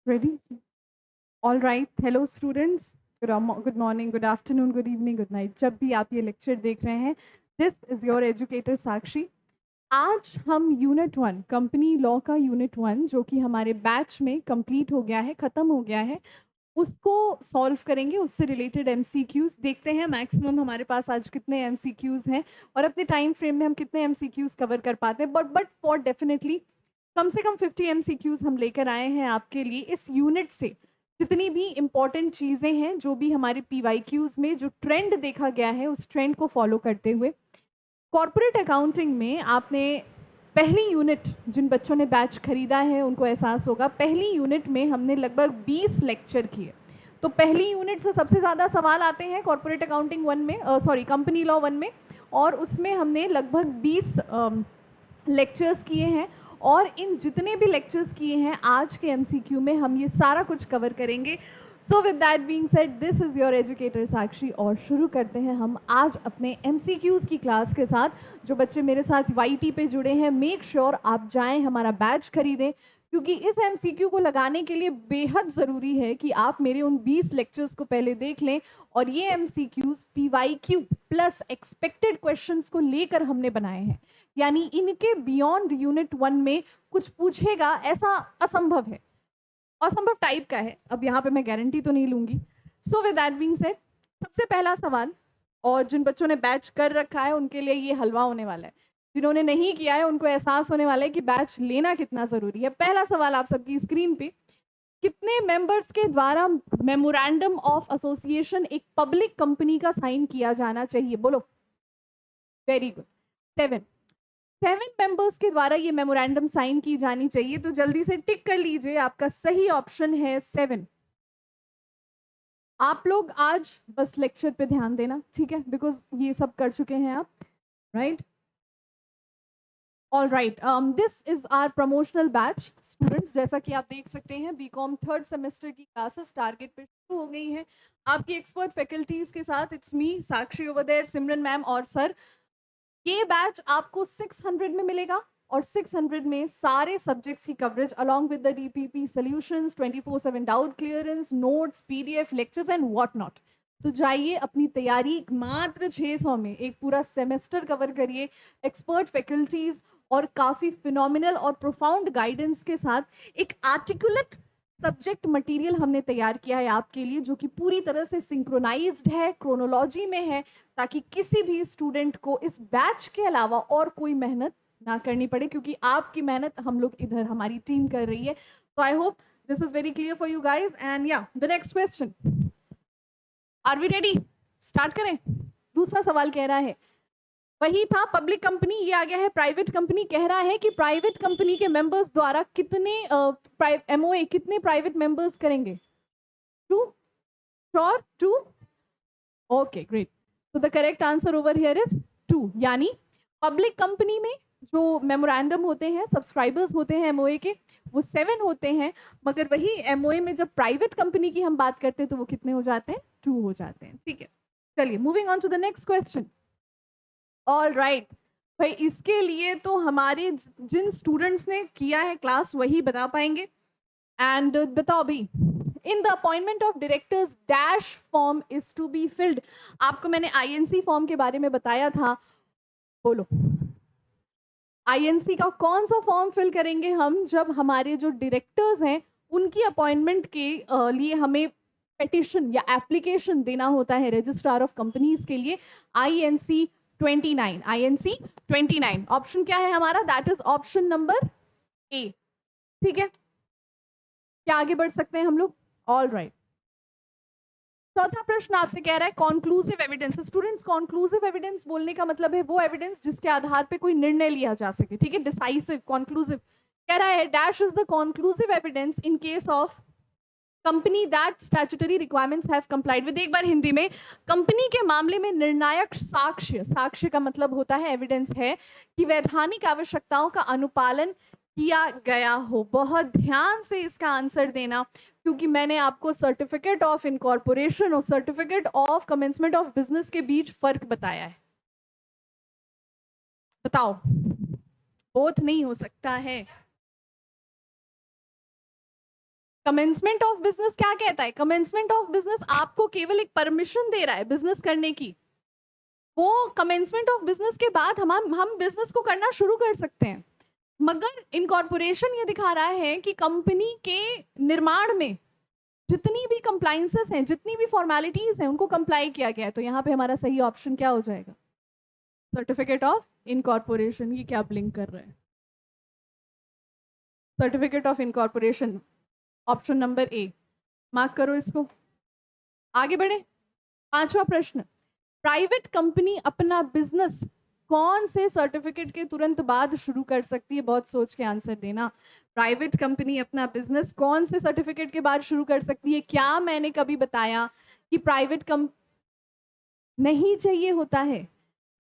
Ready? All right. Hello students. Good morning, good afternoon, good evening, good night. जब भी आप ये lecture देख रहे हैं, दिस इज योर एजुकेटर साक्षी। आज हम यूनिट 1 कंपनी लॉ का यूनिट 1 जो कि हमारे बैच में कंप्लीट हो गया है, खत्म हो गया है, उसको सॉल्व करेंगे। उससे रिलेटेड एमसीक्यूज देखते हैं मैक्सिमम हमारे पास आज कितने एमसीक्यूज हैं और अपने टाइम फ्रेम में हम कितने एमसीक्यूज कवर कर पाते हैं। बट फॉर डेफिनेटली कम से कम 50 एमसीक्यूज हम लेकर आए हैं आपके लिए इस यूनिट से। जितनी भी इंपॉर्टेंट चीज़ें हैं, जो भी हमारे पीवाईक्यूज में जो ट्रेंड देखा गया है, उस ट्रेंड को फॉलो करते हुए कॉर्पोरेट अकाउंटिंग में आपने पहली यूनिट, जिन बच्चों ने बैच खरीदा है उनको एहसास होगा, पहली यूनिट में हमने लगभग 20 लेक्चर किए। तो पहली यूनिट से सबसे ज़्यादा सवाल आते हैं कॉर्पोरेट अकाउंटिंग 1 में, सॉरी कंपनी लॉ 1 में, और उसमें हमने लगभग 20 लेक्चर्स किए हैं। और इन जितने भी लेक्चर्स किए हैं आज के एमसीक्यू में हम ये सारा कुछ कवर करेंगे। So with that being said, this is your educator Sakshi और शुरू करते हैं हम आज अपने एमसीक्यूज़ की क्लास के साथ। जो बच्चे मेरे साथ वाईटी पे जुड़े हैं, मेक श्योर आप जाएं, हमारा बैच खरीदें, क्योंकि इस एमसीक्यू को लगाने के लिए बेहद ज़रूरी है कि आप मेरे उन 20 लेक्चर्स को पहले देख लें। और ये MCQs PYQ plus expected questions को लेकर हमने बनाए हैं, यानी इनके बियॉन्ड यूनिट 1 में कुछ पूछेगा ऐसा असंभव है, असंभव टाइप का है। अब यहाँ पे मैं गारंटी तो नहीं लूंगी। सो विद दैट बीइंग सेड, सबसे पहला सवाल, और जिन बच्चों ने बैच कर रखा है उनके लिए ये हलवा होने वाला है, जिन्होंने नहीं किया है उनको एहसास होने वाला है कि बैच लेना कितना जरूरी है। पहला सवाल आप सबकी स्क्रीन पे, कितने मेंबर्स के द्वारा मेमोरेंडम ऑफ एसोसिएशन एक पब्लिक कंपनी का साइन किया जाना चाहिए? बोलो। Very good, 7। 7 मेंबर्स के द्वारा ये मेमोरेंडम साइन की जानी चाहिए, तो जल्दी से टिक कर लीजिए, आपका सही ऑप्शन है 7। आप लोग आज बस लेक्चर पे ध्यान देना, ठीक है, बिकॉज ये सब कर चुके हैं आप, right? All right, this is our promotional batch students. जैसा कि आप देख सकते हैं, बीकॉम थर्ड सेमेस्टर की क्लासेस टारगेट पे शुरू हो गई हैं आपकी एक्सपर्ट फैकल्टीज के साथ। It's me Sakshi over there, Simran ma'am और सर। ये बैच आपको 600 में मिलेगा और 600 में सारे सब्जेक्ट्स की coverage along with the DPP solutions, 24/7 doubt clearance, notes, PDF, lectures and what not. तो जाइए अपनी तैयारी मात्र 600 में एक पूरा सेमेस्टर कवर करिए एक्सपर्ट फैकल्टीज और काफ़ी फिनोमिनल और प्रोफाउंड गाइडेंस के साथ। एक आर्टिकुलेट सब्जेक्ट मटेरियल हमने तैयार किया है आपके लिए, जो कि पूरी तरह से सिंक्रोनाइज्ड है, क्रोनोलॉजी में है, ताकि किसी भी स्टूडेंट को इस बैच के अलावा और कोई मेहनत ना करनी पड़े, क्योंकि आपकी मेहनत हम लोग इधर हमारी टीम कर रही है। तो I hope this is very clear for you guys. And yeah the next question, are we ready? Start करें। दूसरा सवाल कह रहा है, वही था पब्लिक कंपनी, ये आ गया है प्राइवेट कंपनी। कह रहा है कि प्राइवेट कंपनी के मेंबर्स द्वारा कितने एमओए, कितने प्राइवेट मेंबर्स करेंगे? 2? श्योर? 2? Okay great. तो the correct answer over here is 2। यानी पब्लिक कंपनी में जो मेमोरेंडम होते हैं, सब्सक्राइबर्स होते हैं एमओए के, वो 7 होते हैं, मगर वही एमओए में जब प्राइवेट कंपनी की हम बात करते हैं तो वो कितने हो जाते हैं? 2 हो जाते हैं, ठीक है। चलिए moving on to the next question. All right भाई, इसके लिए तो हमारे जिन स्टूडेंट्स ने किया है क्लास वही बता पाएंगे। एंड बताओ भी, in the appointment of directors dash form is to be filled. आपको मैंने आईएनसी फॉर्म के बारे में बताया था, बोलो। आईएनसी का कौन सा फॉर्म फिल करेंगे हम? जब हमारे जो डायरेक्टर्स हैं उनकी अपॉइंटमेंट के लिए हमें पेटिशन या एप्लीकेशन देना होता है रजिस्ट्रार ऑफ कंपनीज के लिए। आईएनसी 29, आईएनसी 29 ऑप्शन क्या है हमारा? दैट इज ऑप्शन नंबर ए, ठीक है। क्या आगे बढ़ सकते हैं हम लोग? ऑल राइट, चौथा प्रश्न आपसे कह रहा है conclusive evidence. Students, conclusive evidence बोलने का मतलब है वो एविडेंस जिसके आधार पे कोई निर्णय लिया जा सके, ठीक है। Decisive, conclusive. कह रहा है dash is the conclusive evidence in case of company that statutory requirements have complied with. एक बार हिंदी में, कंपनी के मामले में निर्णायक साक्ष्य, साक्ष्य का मतलब होता है एविडेंस, है कि वैधानिक आवश्यकताओं का अनुपालन किया गया हो। बहुत ध्यान से इसका आंसर देना, क्योंकि मैंने आपको सर्टिफिकेट ऑफ इनकॉर्पोरेशन और certificate of commencement of business के बीच फर्क बताया है। बताओ, बोथ नहीं हो सकता है। कमेंसमेंट ऑफ बिजनेस क्या कहता है? कमेंसमेंट ऑफ बिजनेस आपको केवल एक परमिशन दे रहा है बिजनेस करने की। वो कमेंसमेंट ऑफ बिजनेस के बाद हम बिजनेस को करना शुरू कर सकते हैं। मगर इनकॉर्पोरेशन ये दिखा रहा है कि कंपनी के निर्माण में जितनी भी कंप्लाइंसेस हैं, जितनी भी फॉर्मेलिटीज हैं, उनको कंप्लाई किया गया है। तो यहाँ पे हमारा सही ऑप्शन क्या हो जाएगा? Certificate of incorporation. ये क्या ब्लिंक कर रहा है? Certificate of incorporation, option number A, mark करो इसको। आगे बढ़े। 5वां प्रश्न, प्राइवेट कंपनी अपना बिजनेस कौन से सर्टिफिकेट के तुरंत बाद शुरू कर सकती है? बहुत सोच के आंसर देना। प्राइवेट कंपनी अपना बिजनेस कौन से सर्टिफिकेट के बाद शुरू कर सकती है? क्या मैंने कभी बताया कि प्राइवेट नहीं चाहिए होता है?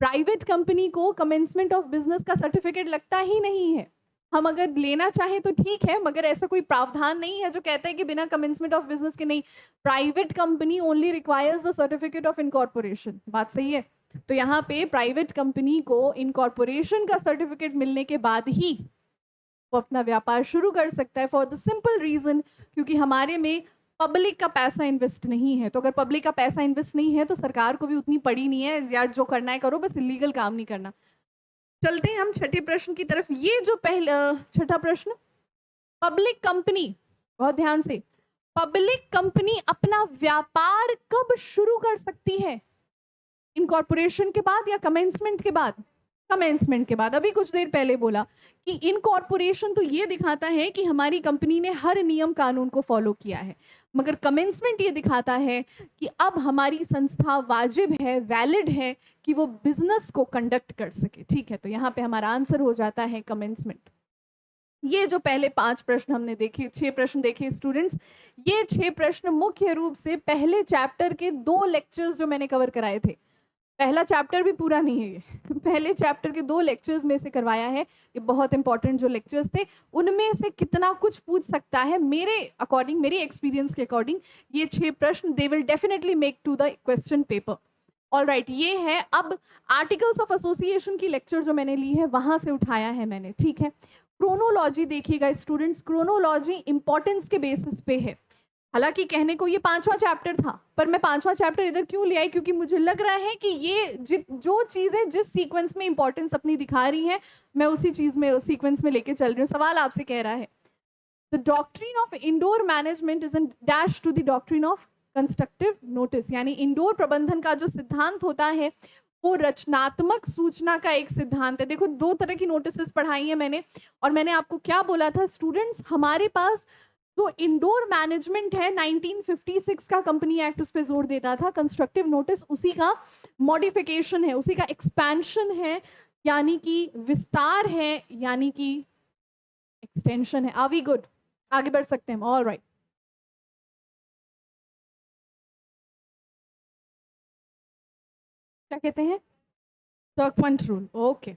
प्राइवेट कंपनी को कमेंसमेंट ऑफ बिजनेस का सर्टिफिकेट लगता ही नहीं है। हम अगर लेना चाहें तो ठीक है, मगर ऐसा कोई प्रावधान नहीं है जो कहता है कि बिना कमेंसमेंट ऑफ बिजनेस के नहीं। Private company only requires the certificate of incorporation. बात सही है? तो यहाँ पे प्राइवेट कंपनी को इनकॉर्पोरेशन का सर्टिफिकेट मिलने के बाद ही वो अपना व्यापार शुरू कर सकता है, फॉर द सिंपल रीजन क्योंकि हमारे में पब्लिक का पैसा इन्वेस्ट नहीं है। तो अगर पब्लिक का पैसा इन्वेस्ट नहीं है तो सरकार को भी उतनी पड़ी नहीं है यार, जो करना है करो, बस इलीगल काम नहीं करना। चलते हैं हम छठे प्रश्न की तरफ। ये जो पहला छठा प्रश्न, पब्लिक कंपनी, बहुत ध्यान से, पब्लिक कंपनी अपना व्यापार कब शुरू कर सकती है? इनकॉर्पोरेशन के बाद या कमेंसमेंट के बाद? कमेंसमेंट के बाद। अभी कुछ देर पहले बोला कि इनकॉर्पोरेशन तो ये दिखाता है कि हमारी कंपनी ने हर नियम कानून को फॉलो किया है, मगर कमेंसमेंट ये दिखाता है कि अब हमारी संस्था वाजिब है, वैलिड है कि वो बिजनेस को कंडक्ट कर सके। ठीक है, तो यहाँ पे हमारा आंसर हो जाता है कमेंसमेंट। ये जो पहले 5 प्रश्न हमने देखे, 6 प्रश्न देखे स्टूडेंट्स, ये 6 प्रश्न मुख्य रूप से पहले चैप्टर के 2 लेक्चर्स जो मैंने कवर कराए थे। पहला चैप्टर भी पूरा नहीं है ये, पहले चैप्टर के 2 लेक्चर्स में से करवाया है। ये बहुत इंपॉर्टेंट जो लेक्चर्स थे, उनमें से कितना कुछ पूछ सकता है मेरे अकॉर्डिंग, मेरे एक्सपीरियंस के अकॉर्डिंग ये 6 प्रश्न they will definitely make to the question paper. Alright, ये है। अब आर्टिकल्स ऑफ एसोसिएशन की लेक्चर जो मैंने ली है वहां से उठाया है मैंने। ठीक है, क्रोनोलॉजी देखिएगा स्टूडेंट्स, क्रोनोलॉजी इंपॉर्टेंस के बेसिस पे है। हालांकि कहने को ये 5वां चैप्टर था, पर मैं 5वां चैप्टर इधर क्यों ले आई? क्योंकि मुझे लग रहा है कि ये जो चीजें जिस सीक्वेंस में इंपॉर्टेंस अपनी दिखा रही हैं, मैं उसी चीज में, उस सीक्वेंस में लेके चल रही हूँ। सवाल आपसे कह रहा है, the doctrine of indoor management is an dash to the doctrine of constructive notice. यानी इंडोर प्रबंधन का जो सिद्धांत होता है वो रचनात्मक सूचना का एक सिद्धांत है। देखो, 2 तरह की नोटिस पढ़ाई है मैंने, और मैंने आपको क्या बोला था स्टूडेंट्स, हमारे पास जो इंडोर मैनेजमेंट है 1956 का कंपनी एक्ट उस पर जोर देता था। कंस्ट्रक्टिव नोटिस उसी का मॉडिफिकेशन है, उसी का एक्सपेंशन है, यानी कि विस्तार है, यानी कि एक्सटेंशन है। Are we good? आगे बढ़ सकते हैं? All right. क्या कहते हैं? टर्कमन रूल। ओके,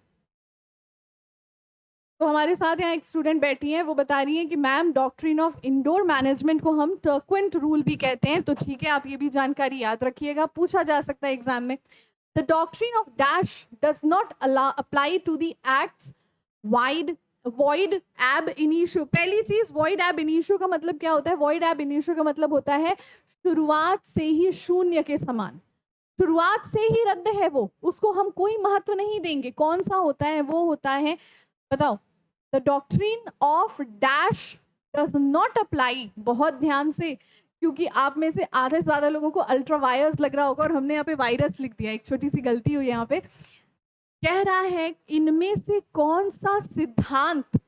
तो हमारे साथ यहाँ एक स्टूडेंट बैठी है, वो बता रही है कि ma'am doctrine of indoor management को हम टर्क्वेंट रूल भी कहते हैं। तो ठीक है, आप ये भी जानकारी याद रखिएगा, पूछा जा सकता है एग्जाम में। The doctrine of dash does not apply to the acts wide void ab initio. पहली चीज, वॉइड एब इनिशियो का मतलब क्या होता है? वॉइड एब इनिशियो का मतलब होता है शुरुआत से ही शून्य के समान, शुरुआत से ही रद्द है वो, उसको हम कोई महत्व नहीं देंगे। कौन सा होता है? वो होता है, बताओ, the doctrine of dash does not apply. बहुत ध्यान से, क्योंकि आप में से आधे से ज्यादा लोगों को अल्ट्रा वायरस लग रहा होगा और हमने यहाँ पे वायरस लिख दिया, एक छोटी सी गलती हुई यहाँ पे। कह रहा है इनमें से कौन सा सिद्धांत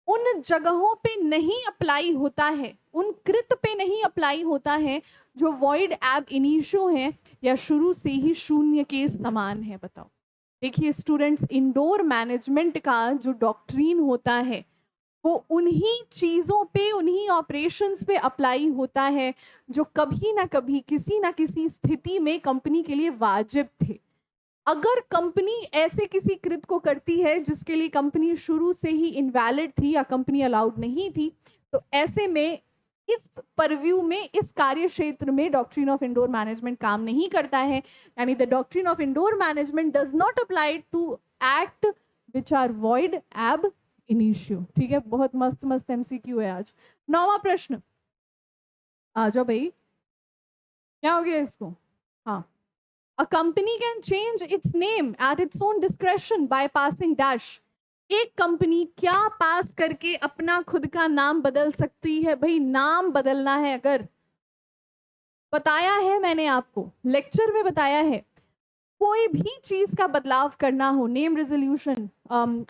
उन जगहों पे नहीं अप्लाई होता है, उन कृत पे नहीं अप्लाई होता है जो वॉइड एब इनिशियो है या शुरू से ही शून्य के समान है? बताओ। देखिए स्टूडेंट्स, इंडोर मैनेजमेंट का जो डॉक्ट्रीन होता है वो उन्हीं चीजों पे, उन्हीं ऑपरेशंस पे अप्लाई होता है जो कभी ना कभी, किसी ना किसी स्थिति में कंपनी के लिए वाजिब थे। अगर कंपनी ऐसे किसी कृत को करती है जिसके लिए कंपनी शुरू से ही इनवैलिड थी या कंपनी अलाउड नहीं थी, तो ऐसे में इस परव्यू में, इस कार्य क्षेत्र में डॉक्ट्रिन ऑफ इंडोर मैनेजमेंट काम नहीं करता है। यानी the doctrine of indoor management does not apply to act which are void ab initio. ठीक है, बहुत मस्त मस्त एमसीक्यू है आज। 9वां प्रश्न, आ जाओ भाई, क्या हो गया इसको? हाँ, a company can change it's name at its own discretion by passing dash. एक कंपनी क्या पास करके अपना खुद का नाम बदल सकती है? भाई नाम बदलना है, अगर बताया है मैंने आपको, लेक्चर में बताया है, कोई भी चीज का बदलाव करना हो, name resolution,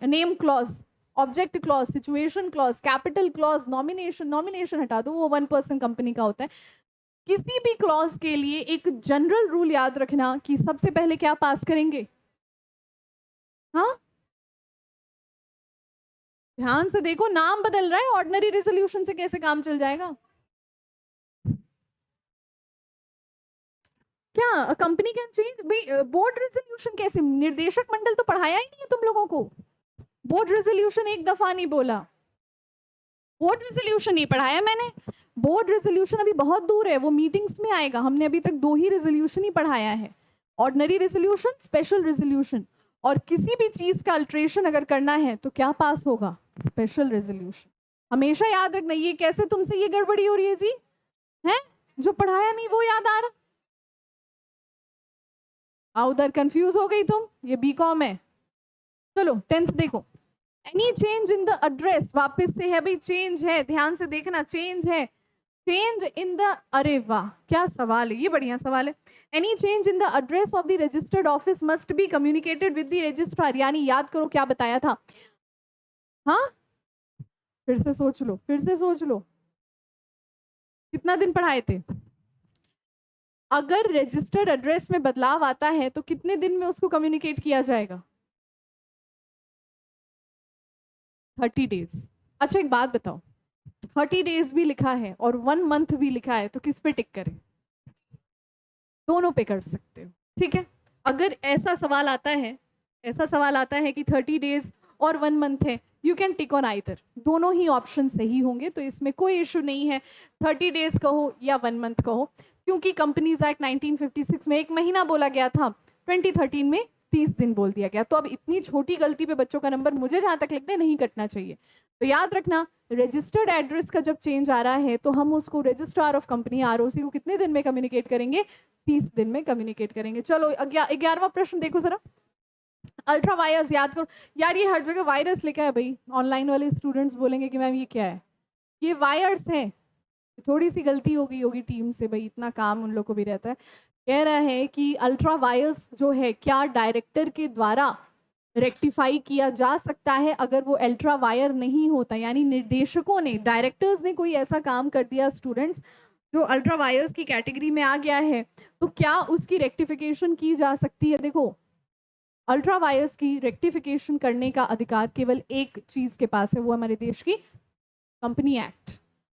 name clause, object clause, situation clause, capital clause, nomination, nomination हटा दो, वो 1% कंपनी का होता है। किसी भी क्लॉज के लिए एक जनरल रूल याद रखना कि सबसे पहले क्या पास करेंगे। हाँ, ध्यान से देखो, नाम बदल रहा है, ऑर्डिनरी रेजोल्यूशन से कैसे काम चल जाएगा? क्या कंपनी कैन चेंज? भाई बोर्ड रेजोल्यूशन कैसे? निर्देशक मंडल तो पढ़ाया ही नहीं है तुम लोगों को। बोर्ड रेजोल्यूशन एक दफा नहीं बोला, बोर्ड रेजोल्यूशन नहीं पढ़ाया मैंने। बोर्ड रेजोल्यूशन अभी बहुत दूर है, वो मीटिंग्स में आएगा। हमने अभी तक 2 ही रेजोल्यूशन ही पढ़ाया है, ऑर्डिनरी रेजोल्यूशन, स्पेशल रेजोल्यूशन। और किसी भी चीज का अल्ट्रेशन अगर करना है तो क्या पास होगा? Special resolution. हमेशा याद रखना। ये कैसे तुमसे ये गड़बड़ी हो रही है जी? है जो पढ़ाया नहीं वो याद आ रहा? उधर कंफ्यूज हो गई तुम, ये बीकॉम है। चलो 10th देखो, any change in the address, वापस से है भाई, चेंज है, ध्यान से देखना, चेंज है। चेंज इन द, अरे वाह क्या सवाल है, ये बढ़िया सवाल है। Any change in the address of the registered office must be communicated with the registrar. यानी याद करो क्या बताया था। हाँ, फिर से सोच लो, फिर से सोच लो, कितना दिन पढ़ाए थे? अगर रजिस्टर्ड एड्रेस में बदलाव आता है तो कितने दिन में उसको कम्युनिकेट किया जाएगा? 30 डेज। अच्छा एक बात बताओ, 30 डेज भी लिखा है और 1 मंथ भी लिखा है, तो किस पे टिक करें? दोनों पे कर सकते हो, ठीक है। अगर ऐसा सवाल आता है, ऐसा सवाल आता है कि 30 डेज और 1 मंथ है, you can tick on either, दोनों ही ऑप्शन सही होंगे, तो इसमें कोई इशू नहीं है। 30 डेज कहो या 1 मंथ कहो, क्योंकि कंपनीज एक्ट 1956 में 1 महीना बोला गया था, 2013 में 30 दिन बोल दिया गया। तो अब इतनी छोटी गलती पे बच्चों का नंबर मुझे जहां तक लगता है नहीं कटना चाहिए। तो याद रखना, रजिस्टर्ड एड्रेस का जब चेंज आ रहा है तो हम उसको रजिस्ट्रार ऑफ कंपनी आरओसी को कितने दिन में कम्युनिकेट करेंगे? 30 दिन में कम्युनिकेट करेंगे। चलो 11वां प्रश्न देखो जरा, अल्ट्रा वायरस याद करो। यार ये हर जगह वायरस लिखा है भाई, ऑनलाइन वाले स्टूडेंट्स बोलेंगे कि मैम ये क्या है? ये वायर्स है, थोड़ी सी गलती हो गई होगी टीम से, भाई इतना काम उन लोग को भी रहता है। कह रहा है कि अल्ट्रा वायर्स जो है क्या डायरेक्टर के द्वारा रेक्टिफाई किया जा सकता है अगर वो अल्ट्रा वायर नहीं होता, यानी निर्देशकों ने, डायरेक्टर्स ने कोई ऐसा काम कर दिया स्टूडेंट्स जो अल्ट्रा वायर्स की कैटेगरी में आ गया है, तो क्या उसकी रेक्टिफिकेशन की जा सकती है? देखो, अल्ट्रा वायर्स की रेक्टिफिकेशन करने का अधिकार केवल एक चीज के पास है, वो हमारे देश की कंपनी एक्ट।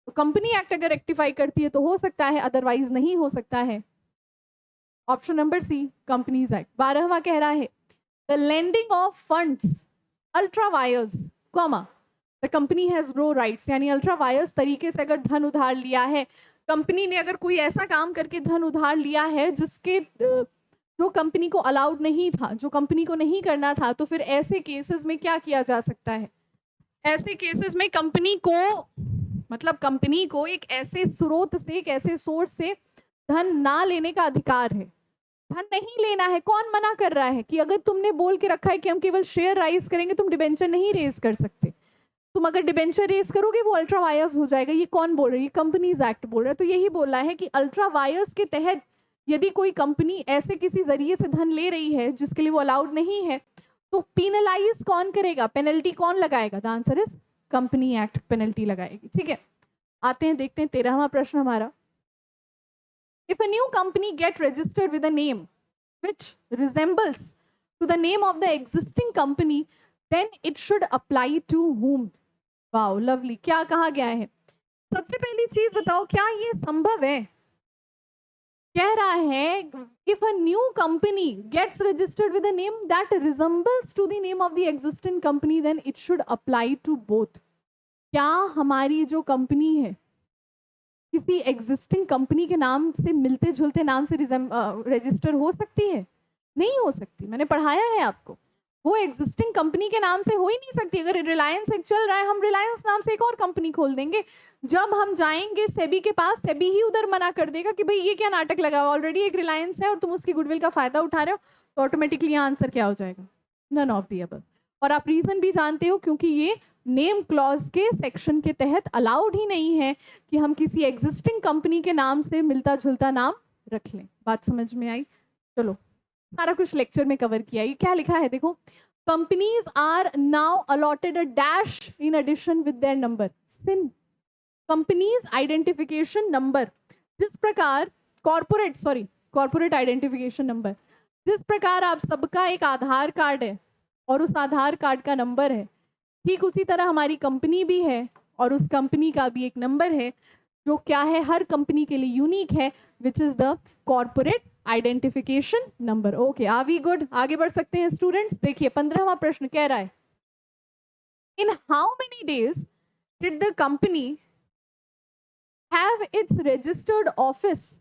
तो कंपनी एक्ट अगर रेक्टिफाई करती है तो हो सकता है, अदरवाइज नहीं हो सकता है। Option number C, companies act. 12वां कह रहा है the lending of funds ultra vires, comma, the company has no rights. यानी अल्ट्रा वायर्स तरीके से अगर धन उधार लिया है, कंपनी ने अगर कोई ऐसा काम करके धन उधार लिया है जिसके जो कंपनी को अलाउड नहीं था, जो कंपनी को नहीं करना था, तो फिर ऐसे केसेस में क्या किया जा सकता है? ऐसे केसेस में कंपनी को, मतलब कंपनी को एक ऐसे स्रोत से, एक ऐसे सोर्स से धन ना लेने का अधिकार है। धन नहीं लेना है, कौन मना कर रहा है? कि अगर तुमने बोल के रखा है कि हम केवल शेयर राइज करेंगे, तुम डिबेंचर नहीं रेज कर सकते। तुम अगर डिबेंचर रेज करोगे वो अल्ट्रा वायर्स हो जाएगा। ये कौन बोल रही है? कंपनीज एक्ट बोल रहा है। तो यही बोल रहा है कि अल्ट्रा वायर्स के तहत यदि कोई कंपनी ऐसे किसी जरिए से धन ले रही है जिसके लिए वो अलाउड नहीं है, तो पेनलाइज कौन करेगा? पेनल्टी कौन लगाएगा? The answer is company act penalty लगाएगी। ठीक है, आते हैं, देखते हैं 13वां प्रश्न हमारा। If a new company get registered with a name which resembles to the name of the existing company, then it should apply to whom? Wow, lovely. क्या कहा गया है? सबसे पहली चीज बताओ, क्या ये संभव है? कह रहा है if a new company gets registered with a name that resembles to the name of the existing company, then it should apply to both. क्या हमारी जो कंपनी है किसी एग्जिस्टिंग कंपनी के नाम से, मिलते जुलते नाम से रजिस्टर हो सकती है? नहीं हो सकती, मैंने पढ़ाया है आपको। वो एग्जिस्टिंग कंपनी के नाम से हो ही नहीं सकती। अगर रिलायंस एक चल रहा है, हम रिलायंस नाम से एक और कंपनी खोल देंगे। जब हम जाएंगे सेबी के पास, सेबी ही उधर मना कर देगा कि भाई ये क्या नाटक लगा हुआ, ऑलरेडी एक रिलायंस है और तुम उसकी गुडविल का फायदा उठा रहे हो। तो ऑटोमेटिकली आंसर क्या हो जाएगा? None of the above. और आप रीजन भी जानते हो, क्योंकि ये नेम क्लॉज के सेक्शन के तहत अलाउड ही नहीं है कि हम किसी एग्जिस्टिंग कंपनी के नाम से मिलता जुलता नाम रख लें। बात समझ में आई? चलो, सारा कुछ लेक्चर में कवर किया। ये क्या लिखा है देखो, companies are now allotted a dash in addition with their number, CIN companies identification number. जिस प्रकार कॉर्पोरेट आइडेंटिफिकेशन नंबर, जिस प्रकार आप सबका एक आधार कार्ड है और उस आधार कार्ड का नंबर है, ठीक उसी तरह हमारी कंपनी भी है और उस कंपनी का भी एक नंबर है, जो क्या है, हर कंपनी के लिए यूनिक है, which is the corporate identification number. Okay, are we good? आगे बढ़ सकते हैं स्टूडेंट्स। देखिए 15वां प्रश्न कह रहा है, in how many days did the company have it's registered office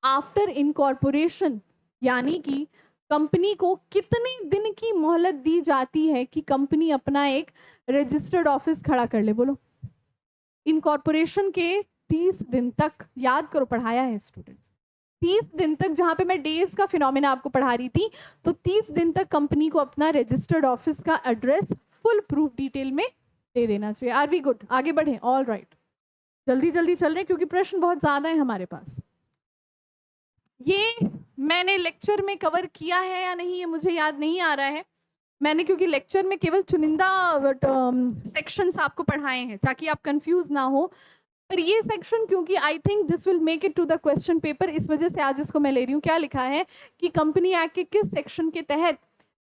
after incorporation. यानी कि कंपनी को कितने दिन की मोहलत दी जाती है कि कंपनी अपना एक रजिस्टर्ड ऑफिस खड़ा कर ले? बोलो। इनकॉर्पोरेशन के 30 दिन तक, याद करो पढ़ाया है स्टूडेंट्स, 30 दिन तक, जहां पे मैं डेज का फिनोमेना आपको पढ़ा रही थी, तो 30 दिन तक कंपनी को अपना रजिस्टर्ड ऑफिस का एड्रेस फुल प्रूफ डिटेल में दे देना चाहिए। Are we good? आगे बढ़े। ऑल राइट, जल्दी जल्दी चल रहे क्योंकि प्रश्न बहुत ज्यादा है हमारे पास। ये मैंने लेक्चर में कवर किया है या नहीं ये मुझे याद नहीं आ रहा है। मैंने क्योंकि लेक्चर में केवल चुनिंदा सेक्शंस आपको पढ़ाए हैं ताकि आप कंफ्यूज ना हो, पर ये सेक्शन क्योंकि I think this will make it to the question paper, इस वजह से आज इसको मैं ले रही हूँ। क्या लिखा है कि कंपनी एक्ट के किस सेक्शन के तहत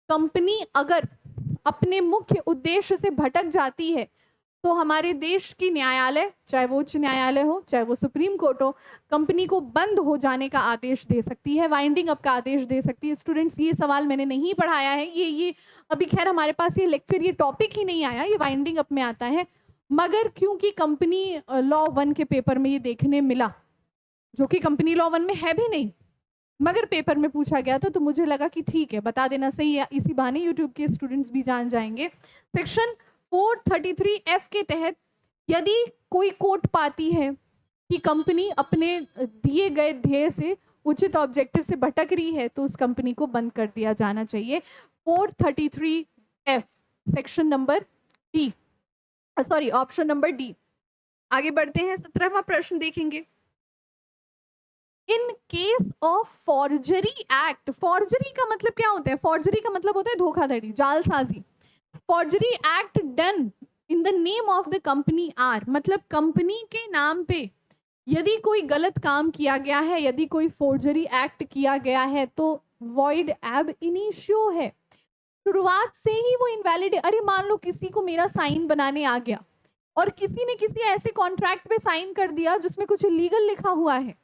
कंपनी अगर अपने मुख्य उद्देश्य से भटक जाती है तो हमारे देश की न्यायालय, चाहे वो उच्च न्यायालय हो चाहे वो सुप्रीम कोर्ट हो, कंपनी को बंद हो जाने का आदेश दे सकती है, वाइंडिंग अप का आदेश दे सकती है। स्टूडेंट्स, ये सवाल मैंने नहीं पढ़ाया है, ये अभी खैर हमारे पास ये लेक्चर, ये टॉपिक ही नहीं आया, ये वाइंडिंग अप में आता है। मगर क्योंकि कंपनी लॉ 1 के पेपर में ये देखने मिला, जो कि कंपनी लॉ 1 में है भी नहीं, मगर पेपर में पूछा गया था, तो मुझे लगा कि ठीक है बता देना सही है, इसी बहाने यूट्यूब के स्टूडेंट्स भी जान जाएंगे। सेक्शन 433F के तहत यदि कोई कोर्ट पाती है कि कंपनी अपने दिए गए ध्येय से, उचित ऑब्जेक्टिव से भटक रही है, तो उस कंपनी को बंद कर दिया जाना चाहिए। 433F section number D, sorry option number D. आगे बढ़ते हैं, 17वां प्रश्न देखेंगे। In case of forgery act, forgery का मतलब क्या होता है? फॉर्जरी का मतलब होता है धोखाधड़ी, जालसाजी। Forgery act done in the name of the company are, मतलब कंपनी के नाम पे यदि कोई गलत काम किया गया है, यदि कोई फोर्जरी एक्ट किया गया है, तो वॉइड एब इनिशियो है, शुरुआत से ही वो इनवैलिड है। अरे मान लो किसी को मेरा साइन बनाने आ गया और किसी ने किसी ऐसे कॉन्ट्रैक्ट पे साइन कर दिया जिसमें कुछ इलीगल लिखा हुआ है,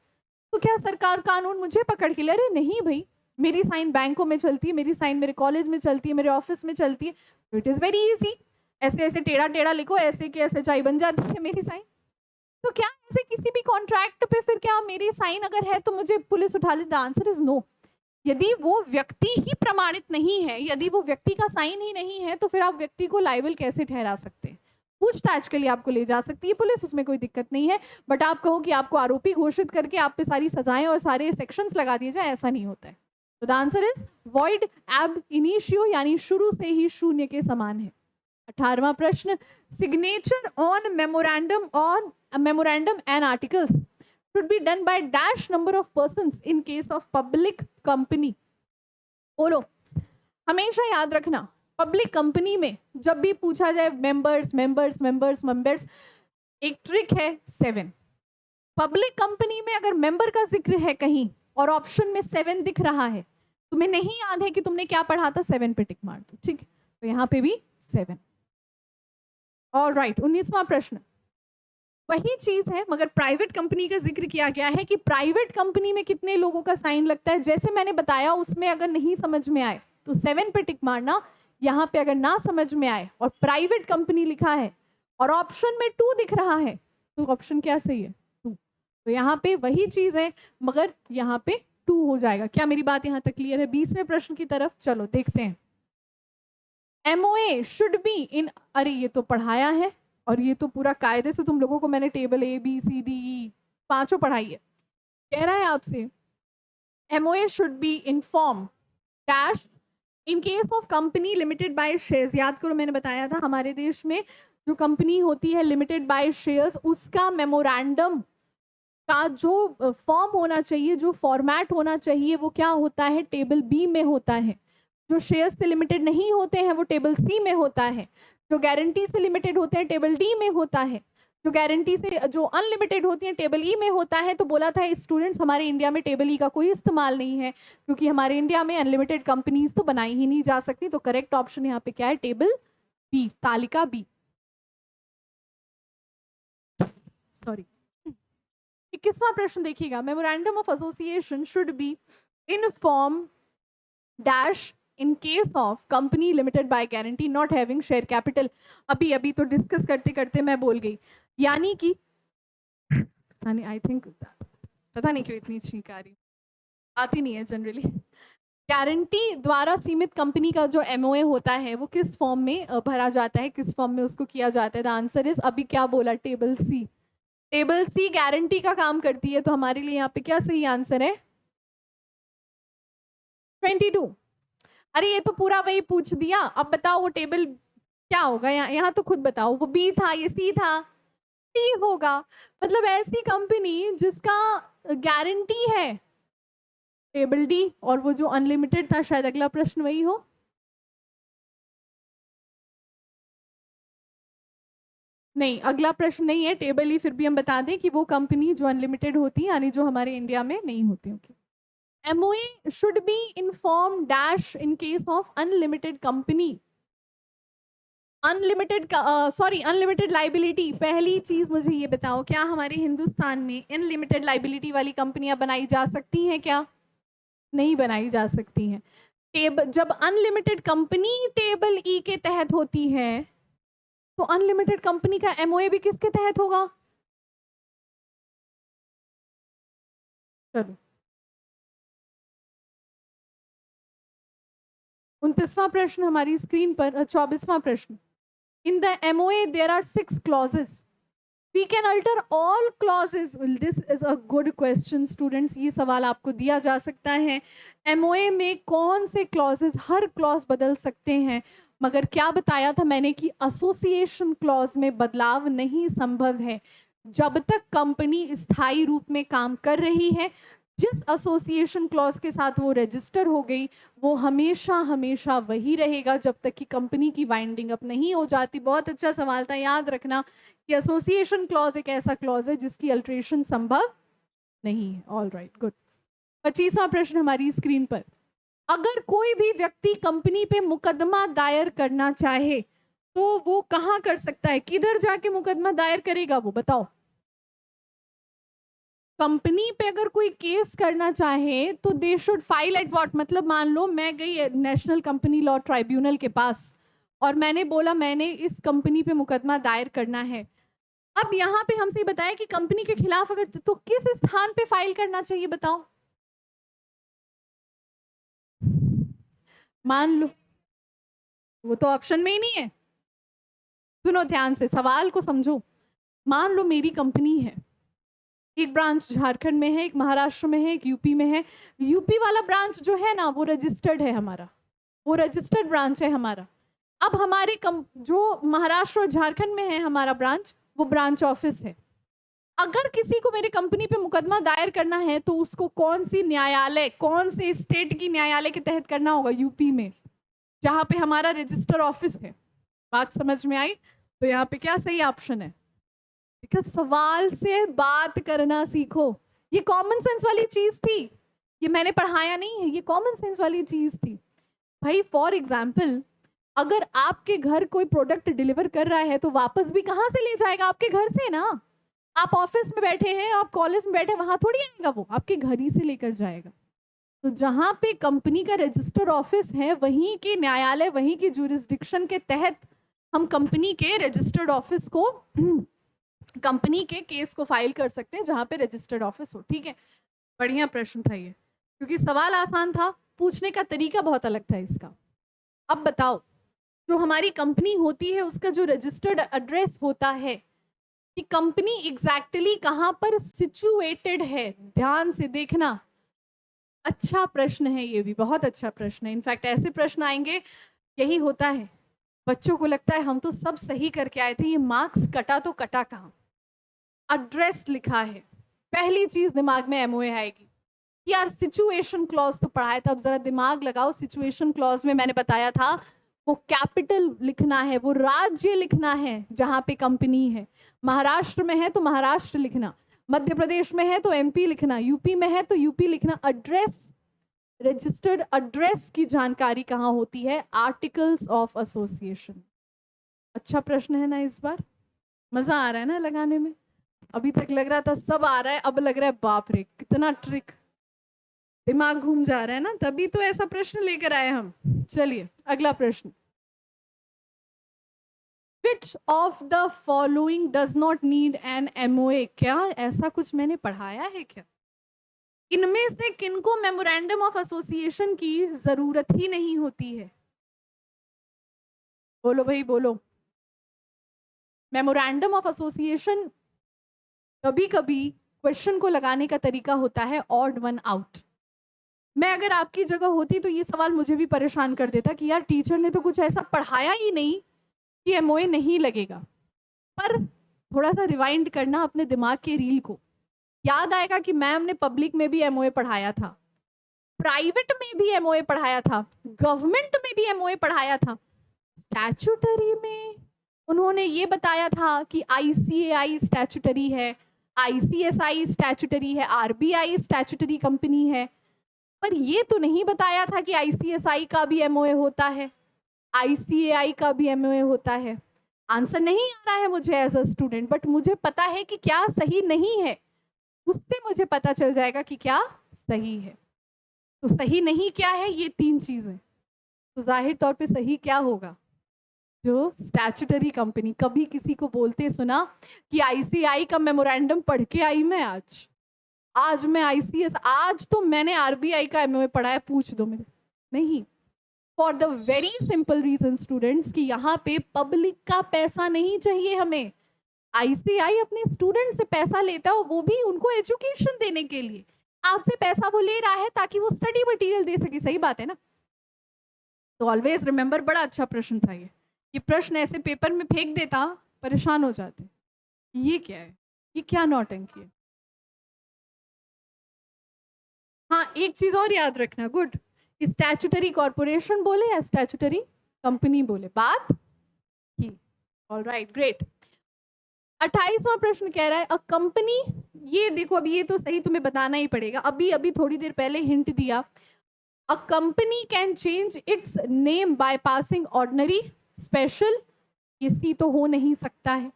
तो क्या सरकार कानून मुझे पकड़ के ले? अरे नहीं भाई, मेरी साइन बैंकों में चलती है, मेरी साइन मेरे कॉलेज में चलती है, मेरे ऑफिस में चलती है, तो इट इज वेरी इजी, ऐसे ऐसे टेढ़ा टेढ़ा लिखो, ऐसे की ऐसे चाय बन जाती है मेरी साइन। तो क्या ऐसे किसी भी कॉन्ट्रैक्ट पे फिर क्या मेरी साइन अगर है तो मुझे पुलिस उठा ले? The answer is no. यदि वो व्यक्ति ही प्रमाणित नहीं है, यदि वो व्यक्ति का साइन ही नहीं है, तो फिर आप व्यक्ति को लायबल कैसे ठहरा सकते हैं? पूछताछ के लिए आपको ले जा सकती है पुलिस, उसमें कोई दिक्कत नहीं है, बट आप कहो कि आपको आरोपी घोषित करके आप पे सारी सजाएं और सारे सेक्शंस लगा दिए जाए, ऐसा नहीं होता है। तो the answer is void ab initio, यानी शुरू से ही शून्य के समान है। 18वां प्रश्न, signature on memorandum and articles should be done by dash number of persons in case of public company। बोलो, हमेशा याद रखना, पब्लिक कंपनी में जब भी पूछा जाए मेंबर्स मेंबर्स मेंबर्स मेंबर्स, एक ट्रिक है 7। पब्लिक कंपनी में अगर मेंबर का जिक्र है कहीं और ऑप्शन में 7 दिख रहा है, तुम्हें नहीं याद है कि तुमने क्या पढ़ा था, 7 पे टिक मार दो, ठीक है? तो यहाँ पे भी 7। ऑल राइट, 19वां प्रश्न, वही चीज है मगर प्राइवेट कंपनी का जिक्र किया गया है कि प्राइवेट कंपनी में कितने लोगों का साइन लगता है। जैसे मैंने बताया, उसमें अगर नहीं समझ में आए तो 7 पे टिक मारना, यहाँ पे अगर ना समझ में आए और प्राइवेट कंपनी लिखा है और ऑप्शन में 2 दिख रहा है, तो ऑप्शन क्या सही है? 2। तो यहाँ पे वही चीज है मगर यहाँ पे 2 हो जाएगा। क्या मेरी बात यहाँ तक क्लियर है? 20वें प्रश्न की तरफ चलो देखते हैं। MOA शुड बी इन, अरे ये तो पढ़ाया है और ये तो पूरा कायदे से तुम लोगों को मैंने टेबल ABCDE पांचों पढ़ाई है। कह रहा है आपसे MOA should be in form dash in case of company limited by shares. याद करो मैंने बताया था हमारे देश में जो कंपनी होती है लिमिटेड बाय शेयर्स, उसका मेमोरेंडम का जो फॉर्म होना चाहिए, जो फॉर्मेट होना चाहिए, वो क्या होता है, टेबल बी में होता है। जो शेयर्स से लिमिटेड नहीं होते हैं वो टेबल सी में होता है। जो गारंटी से लिमिटेड होते हैं टेबल डी में होता है। जो गारंटी से जो अनलिमिटेड होती है टेबल ई में होता है। तो बोला था स्टूडेंट्स हमारे इंडिया में टेबल ई का कोई इस्तेमाल नहीं है, क्योंकि हमारे इंडिया में अनलिमिटेड कंपनीज तो बनाई ही नहीं जा सकती। तो करेक्ट ऑप्शन यहाँ पे क्या है, टेबल बी, तालिका बी। सॉरी, 21वां प्रश्न देखिएगा, memorandum of association should be in form dash in case of company limited by guarantee not having share capital. अभी अभी तो डिस्कस करते करते मैं बोल गई, यानी कि आई थिंक पता नहीं क्यों इतनी छींक आ रही, आती नहीं है जनरली। गारंटी द्वारा सीमित कंपनी का जो MOA होता है वो किस फॉर्म में भरा जाता है, किस फॉर्म में उसको किया जाता है। द आंसर इज, अभी क्या बोला, टेबल सी। टेबल सी गारंटी का काम करती है। तो हमारे लिए यहाँ पे क्या सही आंसर है, 22। अरे ये तो पूरा वही पूछ दिया, अब बताओ वो टेबल क्या होगा, यहाँ तो खुद बताओ, वो बी था, ये सी था, डी होगा। मतलब ऐसी कंपनी जिसका गारंटी है टेबल डी, और वो जो अनलिमिटेड था शायद अगला प्रश्न वही हो। नहीं, अगला प्रश्न नहीं है टेबल ई, फिर भी हम बता दें कि वो कंपनी जो अनलिमिटेड होती है, यानी जो हमारे इंडिया में नहीं होती। Okay, MOA should be in form dash in case of unlimited company, unlimited sorry unlimited liability. पहली चीज मुझे ये बताओ, क्या हमारे हिंदुस्तान में अनलिमिटेड लाइबिलिटी वाली कंपनियां बनाई जा सकती हैं क्या? नहीं बनाई जा सकती हैं। टेबल, जब अनलिमिटेड कंपनी टेबल ई के तहत होती है तो अनलिमिटेड कंपनी का MOA भी किसके तहत होगा? चलो, 29वां प्रश्न हमारी स्क्रीन पर, 24वां प्रश्न, in the MOA there are 6 clauses, we can alter all clauses। this is a good question students, ये सवाल आपको दिया जा सकता है, MOA में कौन से clauses, हर clause बदल सकते हैं, मगर क्या बताया था मैंने कि एसोसिएशन क्लॉज में बदलाव नहीं संभव है। जब तक कंपनी स्थायी रूप में काम कर रही है, जिस एसोसिएशन क्लॉज के साथ वो रजिस्टर हो गई, वो हमेशा हमेशा वही रहेगा जब तक कि कंपनी की वाइंडिंग अप नहीं हो जाती। बहुत अच्छा सवाल था, याद रखना कि एसोसिएशन क्लॉज एक ऐसा क्लॉज है जिसकी अल्टरेशन संभव नहीं है। All right, good. 25वां प्रश्न हमारी स्क्रीन पर, अगर कोई भी व्यक्ति कंपनी पे मुकदमा दायर करना चाहे तो वो कहाँ कर सकता है, किधर जाके मुकदमा दायर करेगा, वो बताओ। कंपनी पे अगर कोई केस करना चाहे तो they should file at what, मतलब मान लो मैं गई नेशनल कंपनी लॉ ट्राइब्यूनल के पास और मैंने बोला मैंने इस कंपनी पे मुकदमा दायर करना है। अब यहाँ पे हमसे बताया कि कंपनी के खिलाफ अगर, तो किस स्थान पे फाइल करना चाहिए बताओ। मान लो, वो तो ऑप्शन में ही नहीं है। सुनो ध्यान से, सवाल को समझो। मान लो मेरी कंपनी है, एक ब्रांच झारखंड में है, एक महाराष्ट्र में है, एक यूपी में है। यूपी वाला ब्रांच जो है ना वो रजिस्टर्ड है हमारा, वो रजिस्टर्ड ब्रांच है हमारा। अब हमारे जो महाराष्ट्र और झारखंड में है हमारा ब्रांच, वो ब्रांच ऑफिस है। अगर किसी को मेरी कंपनी पे मुकदमा दायर करना है तो उसको कौन सी न्यायालय, कौन से स्टेट की न्यायालय के तहत करना होगा? यूपी में, जहां पे हमारा रजिस्टर ऑफिस है। बात समझ में आई? तो यहाँ पे क्या सही ऑप्शन है? देखा, सवाल से बात करना सीखो। ये कॉमन सेंस वाली चीज थी, ये मैंने पढ़ाया नहीं है, ये कॉमन सेंस वाली चीज थी भाई। फॉर एग्जाम्पल, अगर आपके घर कोई प्रोडक्ट डिलीवर कर रहा है तो वापस भी कहाँ से ले जाएगा? आपके घर से ना। आप ऑफिस में बैठे हैं, आप कॉलेज में बैठे, वहां थोड़ी आएगा, वो आपके घर ही से लेकर जाएगा। तो जहां पे कंपनी का रजिस्टर्ड ऑफिस है, वहीं के न्यायालय, वहीं की जुरिस्डिक्शन के तहत हम कंपनी के रजिस्टर्ड ऑफिस को कंपनी के केस को फाइल कर सकते हैं जहां पे रजिस्टर्ड ऑफिस हो। ठीक है, बढ़िया प्रश्न था ये, क्योंकि सवाल आसान था, पूछने का तरीका बहुत अलग था इसका। अब बताओ, जो हमारी कंपनी होती है उसका जो रजिस्टर्ड एड्रेस होता है कि कंपनी एग्जैक्टली कहाँ पर सिचुएटेड है। ध्यान से देखना, अच्छा प्रश्न है, ये भी बहुत अच्छा प्रश्न है। इनफैक्ट ऐसे प्रश्न आएंगे, यही होता है, बच्चों को लगता है हम तो सब सही करके आए थे, ये मार्क्स कटा तो कटा कहाँ। एड्रेस लिखा है, पहली चीज दिमाग में एमओए आएगी। यार सिचुएशन क्लॉज तो पढ़ा है, तब जरा दिमाग लगाओ। सिचुएशन क्लॉज में मैंने बताया था वो कैपिटल लिखना है, वो राज्य लिखना है जहां पे कंपनी है। महाराष्ट्र में है तो महाराष्ट्र लिखना, मध्य प्रदेश में है तो एमपी लिखना, यूपी में है तो यूपी लिखना। एड्रेस, रजिस्टर्ड एड्रेस की जानकारी कहाँ होती है? Articles of association. अच्छा प्रश्न है ना इस बार? मजा आ रहा है ना लगाने में? अभी तक लग रहा था सब आ रहा है, अब लग रहा है बाप रे कितना ट्रिक, दिमाग घूम जा रहा है ना, तभी तो ऐसा प्रश्न लेकर आए हम। चलिए अगला प्रश्न, विच of the following does not need an MOA? क्या ऐसा कुछ मैंने पढ़ाया है क्या? इनमें से किनको मेमोरेंडम ऑफ एसोसिएशन की जरूरत ही नहीं होती है? बोलो भाई बोलो। मेमोरेंडम ऑफ एसोसिएशन कभी कभी क्वेश्चन को लगाने का तरीका होता है ऑड वन आउट। मैं अगर आपकी जगह होती तो ये सवाल मुझे भी परेशान कर देता कि यार टीचर ने तो कुछ ऐसा पढ़ाया ही नहीं कि एमओए नहीं लगेगा। पर थोड़ा सा रिवाइंड करना अपने दिमाग के रील को, याद आएगा कि मैम ने पब्लिक में भी एमओए पढ़ाया था, प्राइवेट में भी एमओए पढ़ाया था, गवर्नमेंट में भी एमओए पढ़ाया था, स्टैट्यूटरी में उन्होंने ये बताया था कि आईसीएआई स्टैट्यूटरी है, आईसीएसआई स्टैट्यूटरी है, आरबीआई स्टैट्यूटरी कंपनी है। पर ये तो नहीं बताया था कि आईसीएसआई का भी एमओए होता है, आईसीएआई का भी एमओए होता है। आंसर नहीं आ रहा है मुझे एज अ स्टूडेंट, बट मुझे पता है कि क्या सही नहीं है, उससे मुझे पता चल जाएगा कि क्या सही है। तो सही नहीं क्या है? ये तीन चीजें। तो जाहिर तौर पे सही क्या होगा? जो स्टैट्यूटरी कंपनी। कभी किसी को बोलते सुना कि आईसीआई का मेमोरेंडम पढ़ के आई मैं आज मैं आईसीएस, आज तो मैंने आरबीआई का एमओए पढ़ा है, पूछ दो मेरे। नहीं, for the very simple reason students कि यहाँ पे पब्लिक का पैसा नहीं चाहिए हमें। आईसीआई अपने स्टूडेंट से पैसा लेता है, वो भी उनको एजुकेशन देने के लिए। आपसे पैसा वो ले रहा है ताकि वो स्टडी मटेरियल दे सके, सही बात है ना? तो ऑलवेज रिमेंबर, बड़ा अच्छा प्रश्न था ये प्रश्न ऐसे पेपर में फेंक देता, परेशान हो जाते, ये क्या है, ये क्या नौटंकी है। हाँ एक चीज और याद रखना, गुड, स्टैट्यूटरी कॉर्पोरेशन बोले या स्टैट्यूटरी कंपनी बोले, बात की। Alright great. 28वां प्रश्न कह रहा है अ कंपनी, ये देखो अभी ये तो सही तुम्हें बताना ही पड़ेगा, अभी अभी थोड़ी देर पहले हिंट दिया। A company can change it's name by passing ordinary special, ये सी तो हो नहीं सकता है।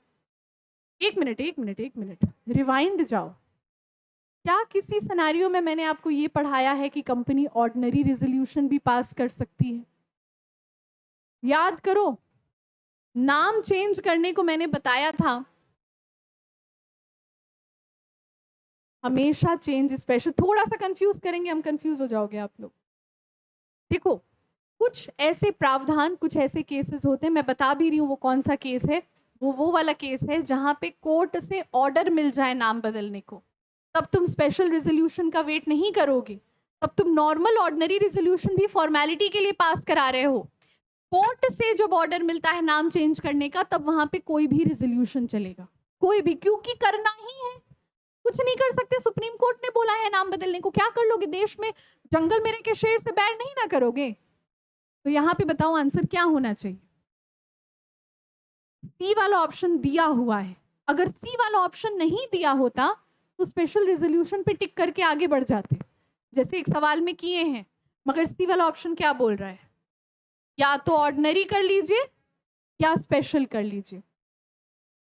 एक मिनट एक मिनट एक मिनट, रिवाइंड जाओ। क्या किसी सिनेरियो में मैंने आपको ये पढ़ाया है कि कंपनी ऑर्डिनरी रेजोल्यूशन भी पास कर सकती है? याद करो, नाम चेंज करने को मैंने बताया था, हमेशा चेंज स्पेशल। थोड़ा सा कंफ्यूज करेंगे हम, कंफ्यूज हो जाओगे आप लोग। देखो कुछ ऐसे प्रावधान, कुछ ऐसे केसेस होते हैं, मैं बता भी रही हूँ वो कौन सा केस है। वो वाला केस है जहां पे कोर्ट से ऑर्डर मिल जाए नाम बदलने को, तब तुम स्पेशल रेजोल्यूशन का वेट नहीं करोगे, तब तुम नॉर्मल ऑर्डिनरी रेजोल्यूशन भी फॉर्मेलिटी के लिए पास करा रहे हो। कोर्ट से जब ऑर्डर मिलता है नाम चेंज करने का, तब वहां पे कोई भी रेजोल्यूशन चलेगा, कोई भी, क्योंकि करना ही है, कुछ नहीं कर सकते। सुप्रीम कोर्ट ने बोला है नाम बदलने को, क्या कर लोगे? देश में जंगल में रह के शेर से बैर नहीं ना करोगे। तो यहाँ पे बताओ आंसर क्या होना चाहिए? सी वाला ऑप्शन दिया हुआ है, अगर सी वाला ऑप्शन नहीं दिया होता तो स्पेशल रेजोल्यूशन पे टिक करके आगे बढ़ जाते, जैसे एक सवाल में किए हैं। मगर सी वाला ऑप्शन क्या बोल रहा है? या तो ऑर्डिनरी कर लीजिए या स्पेशल कर लीजिए।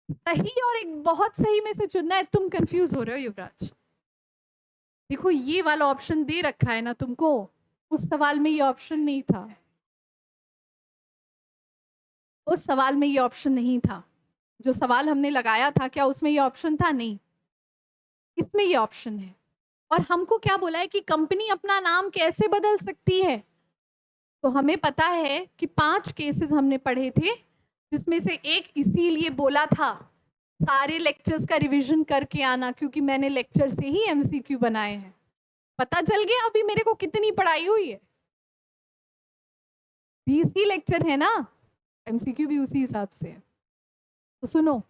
सही और एक बहुत सही में से चुनना है। तुम कंफ्यूज हो रहे हो युवराज, देखो ये वाला ऑप्शन दे रखा है ना तुमको, उस सवाल में ये ऑप्शन नहीं था, उस सवाल में ये ऑप्शन नहीं था। जो सवाल हमने लगाया था क्या उसमें ये ऑप्शन था? नहीं, इसमें ये ऑप्शन है। और हमको क्या बोला है कि कंपनी अपना नाम कैसे बदल सकती है? तो हमें पता है कि 5 केसेस हमने पढ़े थे, जिसमें से एक इसीलिए बोला था सारे लेक्चर्स का रिवीजन करके आना, क्योंकि मैंने लेक्चर से ही एमसीक्यू बनाए हैं। पता चल गया अभी मेरे को कितनी पढ़ाई हुई है। 20 ही लेक्चर है ना, एमसीक्यू भी उसी हिसाब से है। तो सुनो,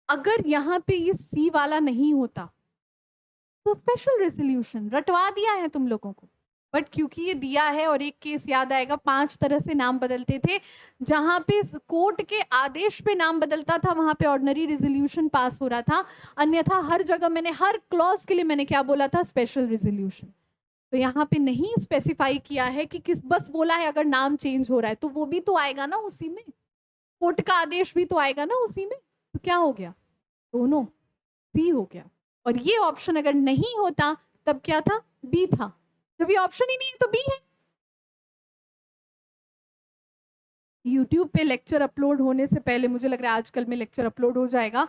अगर यहाँ पे ये सी वाला नहीं होता तो स्पेशल रेजोल्यूशन रटवा दिया है तुम लोगों को, बट क्योंकि ये दिया है, और एक केस याद आएगा, 5 तरह से नाम बदलते थे, जहां पे कोर्ट के आदेश पे नाम बदलता था वहां पे ऑर्डिनरी रेजोल्यूशन पास हो रहा था, अन्यथा हर जगह मैंने हर क्लॉज के लिए मैंने क्या बोला था, स्पेशल रेजोल्यूशन। तो यहाँ पे नहीं स्पेसिफाई किया है कि किस, बस बोला है अगर नाम चेंज हो रहा है तो वो भी तो आएगा ना उसी में, कोर्ट का आदेश भी तो आएगा ना उसी में। तो क्या हो गया, दोनों सी हो गया। और ये ऑप्शन अगर नहीं होता तब क्या था, बी था। जब ये ऑप्शन ही नहीं है तो बी है। यूट्यूब पे लेक्चर अपलोड होने से पहले, मुझे लग रहा है आजकल में लेक्चर अपलोड हो जाएगा,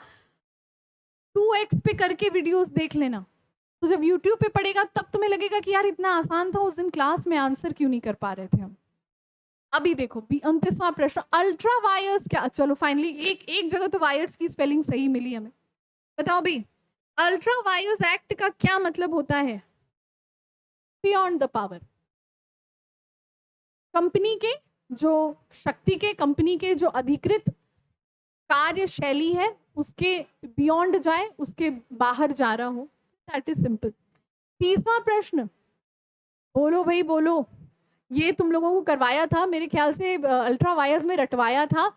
2x पे करके वीडियोस देख लेना। तो जब यूट्यूब पे पड़ेगा तब तुम्हें लगेगा कि यार इतना आसान था, उस दिन क्लास में आंसर क्यों नहीं कर पा रहे थे हम। अभी देखो 29वां प्रश्न, अल्ट्रा वायर्स क्या, चलो फाइनली एक एक जगह तो वायर्स की स्पेलिंग सही मिली हमें। बताओ भाई, अल्ट्रा वायर्स एक्ट का क्या मतलब होता है, बियॉन्ड द पावर। कंपनी के जो शक्ति के, कंपनी के जो अधिकृत कार्यशैली है उसके बियॉन्ड जाए, उसके बाहर जा रहा हो, दैट इज सिंपल। 30वां प्रश्न, बोलो भाई बोलो, ये तुम लोगों को करवाया था मेरे ख्याल से, अल्ट्रा वायर्स में रटवाया था।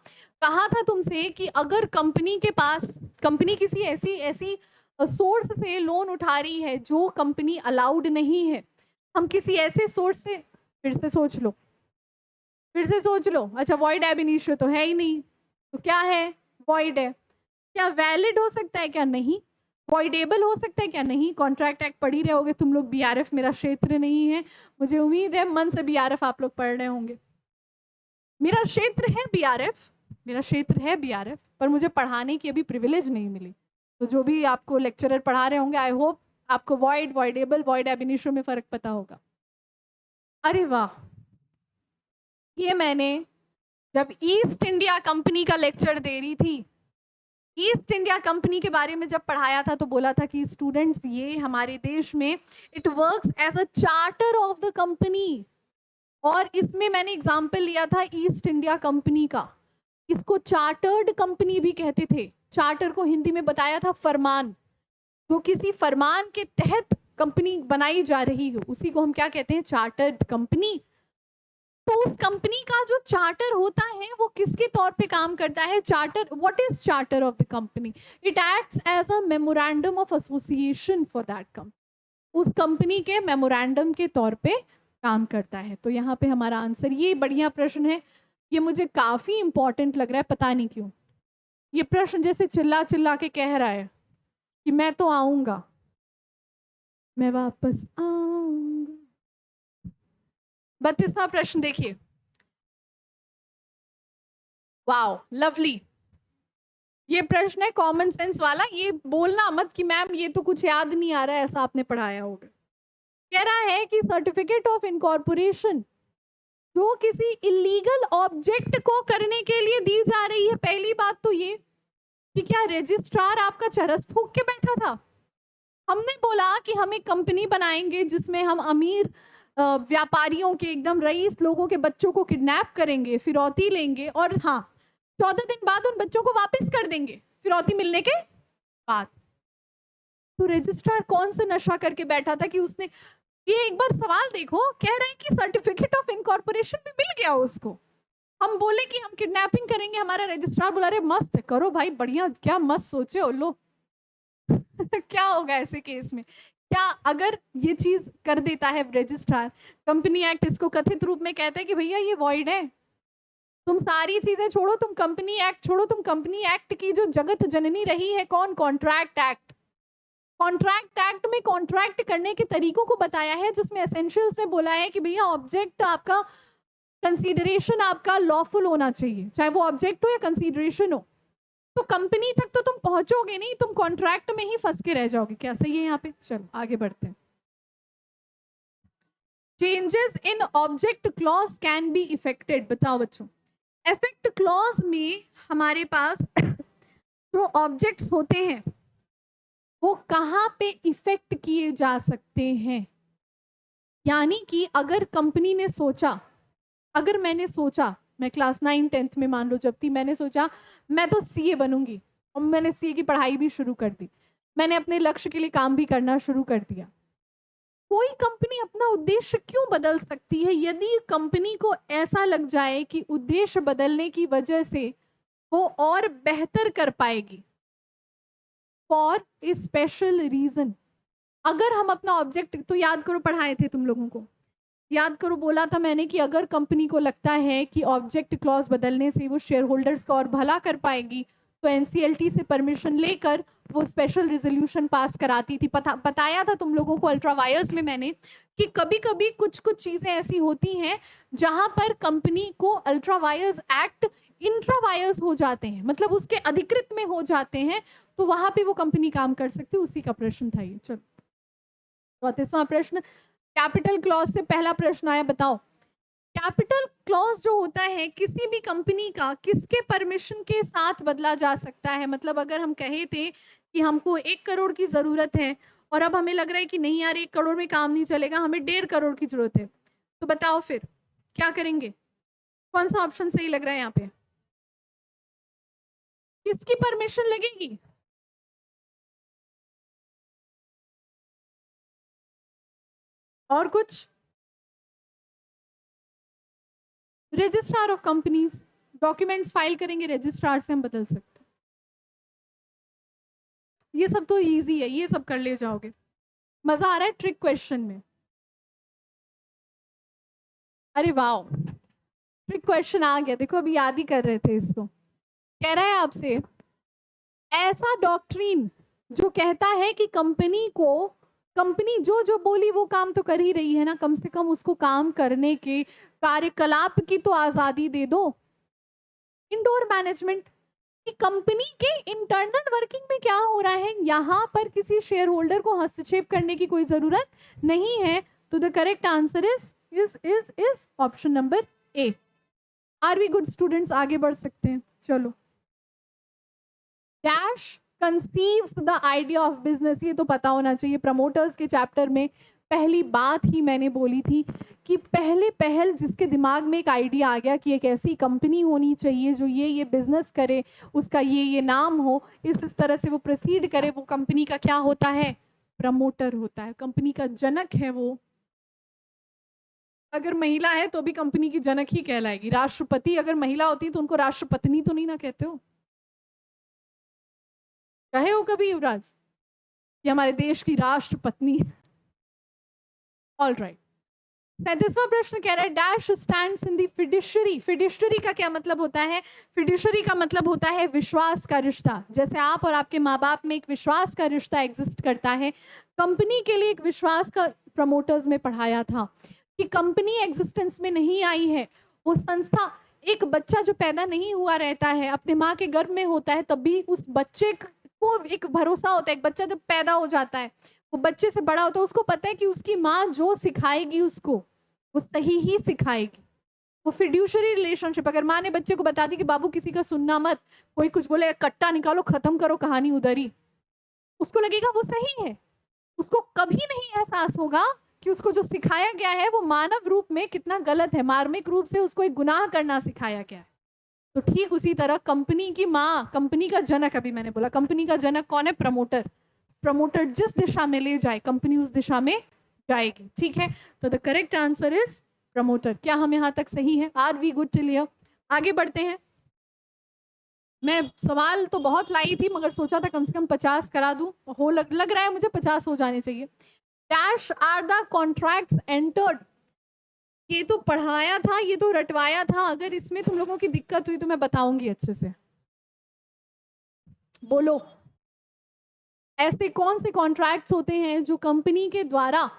कहा था तुमसे कि अगर कंपनी के पास, कंपनी किसी ऐसी ऐसी सोर्स से लोन उठा रही है जो कंपनी अलाउड नहीं है, हम किसी ऐसे सोर्स से, फिर से सोच लो, फिर से सोच लो, अच्छा वॉइड एब इनिशियो तो है ही नहीं, तो क्या है, वॉइड है। क्या वैलिड हो सकता है, क्या नहीं, वॉइडेबल हो सकता है, क्या नहीं। कॉन्ट्रैक्ट एक्ट पढ़ ही रहे होगे तुम लोग, बीआरएफ मेरा क्षेत्र नहीं है, मुझे उम्मीद है मन से बीआरएफ आप लोग पढ़ रहे होंगे। मेरा क्षेत्र है बीआरएफ, मेरा क्षेत्र है बीआरएफ, पर मुझे पढ़ाने की अभी प्रिविलेज नहीं मिली। तो जो भी आपको लेक्चरर पढ़ा रहे होंगे, आई होप आपको void, voidable, void ab initio में फर्क पता होगा। अरे वाह, ये मैंने जब ईस्ट इंडिया कंपनी का लेक्चर दे रही थी, ईस्ट इंडिया कंपनी के बारे में जब पढ़ाया था तो बोला था कि स्टूडेंट्स ये हमारे देश में it works as a charter of the company, और इसमें मैंने एग्जांपल लिया था ईस्ट इंडिया कंपनी का। इसको चार्टर्ड कंपनी भी कहते थे, चार्टर को हिंदी में बताया था फरमान, जो किसी फरमान के तहत कंपनी बनाई जा रही हो उसी को हम क्या कहते हैं, चार्टर्ड कंपनी। तो उस कंपनी का जो चार्टर होता है वो किसके तौर पे काम करता है, charter, what is charter of the company, it acts as a memorandum of association for that company, उस कंपनी के मेमोरेंडम के तौर पे काम करता है। तो यहाँ पे हमारा आंसर, ये बढ़िया प्रश्न है, ये मुझे काफी इंपॉर्टेंट लग रहा है, पता नहीं क्यों। ये प्रश्न जैसे चिल्ला चिल्ला के कह रहा है कि मैं तो आऊंगा, मैं वापस आऊंगा। 32वां प्रश्न देखिए, वाओ लवली, ये प्रश्न है कॉमन सेंस वाला, ये बोलना मत कि मैम ये तो कुछ याद नहीं आ रहा है, ऐसा आपने पढ़ाया होगा। कह रहा है कि सर्टिफिकेट ऑफ इनकॉर्पोरेशन जो किसी इलीगल ऑब्जेक्ट को करने के लिए दी जा रही है, पहली बात तो ये कि क्या रजिस्ट्रार आपका चरस फूंक के बैठा था। हमने बोला कि हम एक कंपनी बनाएंगे जिसमें हम अमीर व्यापारियों के, एकदम रईस लोगों के बच्चों को किडनैप करेंगे, फिरौती लेंगे, और हाँ 14 दिन बाद उन बच्चों को वापस कर देंगे फिरौती मिलने के बाद। तो रजिस्ट्रार कौन सा नशा करके बैठा था कि उसने, ये एक बार सवाल देखो, कह रहे हैं कि सर्टिफिकेट ऑफ इनकॉर्पोरेशन भी मिल गया उसको। हम बोले कि हम किडनैपिंग करेंगे, हमारा रजिस्ट्रार बोला अरे मस्त है, करो भाई बढ़िया, क्या मस्त सोचे हो लो। क्या होगा ऐसे केस में, क्या अगर ये चीज कर देता है रजिस्ट्रार, कंपनी एक्ट इसको कथित रूप में कहता है कि भैया ये वॉइड है, तुम सारी चीजें छोड़ो, तुम कंपनी एक्ट छोड़ो, तुम कंपनी एक्ट की जो जगत जननी रही है कौन, कॉन्ट्रैक्ट एक्ट। कॉन्ट्रैक्ट एक्ट में कॉन्ट्रैक्ट करने के तरीकों को बताया है, जिसमें एसेंशियल्स में बोला है कि भैया ऑब्जेक्ट आपका, कंसीडरेशन आपका लॉफुल होना चाहिए, चाहे वो ऑब्जेक्ट हो या कंसीडरेशन हो। तो कंपनी तक तो तुम पहुंचोगे नहीं, तुम कॉन्ट्रैक्ट में ही फंस के रह जाओगे। क्या सही है यहाँ पे, चलो आगे बढ़ते हैं। Changes in object clause can be affected. बताओ बच्चों, इफेक्ट क्लॉज में हमारे पास जो ऑब्जेक्ट्स होते हैं वो कहाँ पे इफेक्ट किए जा सकते हैं। यानी कि अगर कंपनी ने सोचा, अगर मैंने सोचा, मैं क्लास 9-10 में मान लो जब थी, मैंने सोचा मैं तो सीए बनूंगी और मैंने सीए की पढ़ाई भी शुरू कर दी, मैंने अपने लक्ष्य के लिए काम भी करना शुरू कर दिया। कोई कंपनी अपना उद्देश्य क्यों बदल सकती है यदि कंपनी को ऐसा लग जाए कि उद्देश्य बदलने की वजह से वो और बेहतर कर पाएगी फॉर ए स्पेशल रीजन। अगर हम अपना ऑब्जेक्ट, तो याद करो पढ़ाए थे तुम लोगों को, याद करो बोला था मैंने कि अगर कंपनी को लगता है कि ऑब्जेक्ट क्लॉज बदलने से वो शेयर होल्डर्स का और भला कर पाएगी तो एनसीएलटी से परमिशन लेकर वो स्पेशल रिजोल्यूशन पास कराती थी। बताया था तुम लोगों को अल्ट्रा वायर्स में मैंने कि कभी कभी कुछ कुछ चीजें ऐसी होती हैं जहां पर कंपनी को ultra vires act intra wires हो जाते हैं, मतलब उसके अधिकृत में हो जाते हैं, तो वहां पे वो कंपनी काम कर सकती है। उसी का प्रश्न था ये। चलो 34वां प्रश्न, कैपिटल क्लॉज से पहला प्रश्न आया, बताओ कैपिटल क्लॉज जो होता है किसी भी कंपनी का किसके परमिशन के साथ बदला जा सकता है। मतलब अगर हम कहे थे कि हमको 1 करोड़ की जरूरत है और अब हमें लग रहा है कि नहीं यार 1 करोड़ में काम नहीं चलेगा, हमें 1.5 करोड़ की जरूरत है, तो बताओ फिर क्या करेंगे? कौन सा ऑप्शन सही लग रहा है यहाँ पे? किसकी परमिशन लगेगी? और कुछ? Registrar of companies, documents file करेंगे रजिस्ट्रार से हम बदल सकते हैं। ये सब तो इजी है, ये सब कर ले जाओगे। मजा आ रहा है ट्रिक क्वेश्चन में? अरे वाह, ट्रिक क्वेश्चन आ गया, देखो अभी याद ही कर रहे थे इसको। कह रहा है आपसे ऐसा डॉक्ट्रिन जो कहता है कि कंपनी जो जो बोली वो काम तो कर ही रही है ना, कम से कम उसको काम करने के कार्यकलाप की तो आजादी दे दो। इंडोर मैनेजमेंट कि कंपनी के इंटरनल वर्किंग में क्या हो रहा है यहाँ पर किसी शेयर होल्डर को हस्तक्षेप करने की कोई जरूरत नहीं है। तो the correct answer is option number A. Are we good students? आगे बढ़ सकते हैं। चलो, dash conceives the idea of business, ये तो पता होना चाहिए। प्रमोटर्स के चैप्टर में पहली बात ही मैंने बोली थी कि पहले पहल जिसके दिमाग में एक आइडिया आ गया कि एक ऐसी कंपनी होनी चाहिए जो ये बिजनेस करे, उसका ये नाम हो, इस तरह से वो प्रोसीड करे, वो कंपनी का क्या होता है? प्रमोटर होता है, कंपनी का जनक है वो। अगर महिला है तो भी कंपनी की जनक ही कहलाएगी। राष्ट्रपति अगर महिला होती तो उनको राष्ट्रपत्नी तो नहीं ना कहते हो? कहे हो कभी युवराज ये हमारे देश की राष्ट्रपत्नी है? All right. 37वां प्रश्न कह रहा है डैश स्टैंड्स इन दी फिड्यूशरी। फिड्यूशरी का क्या मतलब होता है? फिड्यूशरी का मतलब होता है विश्वास का रिश्ता। जैसे आप और आपके माँ बाप में एक विश्वास का रिश्ता एग्जिस्ट करता है, कंपनी के लिए एक विश्वास का प्रमोटर्स में पढ़ाया था कि कंपनी एग्जिस्टेंस में नहीं आई है, वो संस्था, एक बच्चा जो पैदा नहीं हुआ रहता है अपने माँ के गर्भ में होता है, तब भी उस बच्चे को एक भरोसा होता है। एक बच्चा जब पैदा हो जाता है, वो बच्चे से बड़ा होता है, उसको पता है कि उसकी माँ जो सिखाएगी उसको वो सही ही सिखाएगी। वो फिड्यूशरी रिलेशनशिप, अगर माँ ने बच्चे को बता दी कि बाबू किसी का सुनना मत, कोई कुछ बोले कट्टा निकालो खत्म करो कहानी उधर ही, उसको लगेगा वो सही है। उसको कभी नहीं एहसास होगा कि उसको जो सिखाया गया है वो मानव रूप में कितना गलत है, मार्मिक रूप से उसको एक गुनाह करना सिखाया गया है। तो ठीक उसी तरह कंपनी की माँ, कंपनी का जनक, अभी मैंने बोला कंपनी का जनक कौन है? प्रमोटर। प्रमोटर जिस दिशा में ले जाए कंपनी उस दिशा में जाएगी। ठीक है, तो the correct answer is promoter. क्या हम यहाँ तक सही है? Are we good till here? आगे बढ़ते हैं। मैं सवाल तो बहुत लाई थी मगर सोचा था कम से कम 50 करा दूं, हो लग रहा है मुझे 50 हो जाने चाहिए। Dash are the contracts entered, ये तो पढ़ाया था, ये तो रटवाया था। अगर इसमें तुम लोगों की दिक्कत हुई तो मैं बताऊंगी अच्छे से। बोलो, ऐसे कौन से कॉन्ट्रैक्ट्स होते हैं जो कंपनी के द्वारा,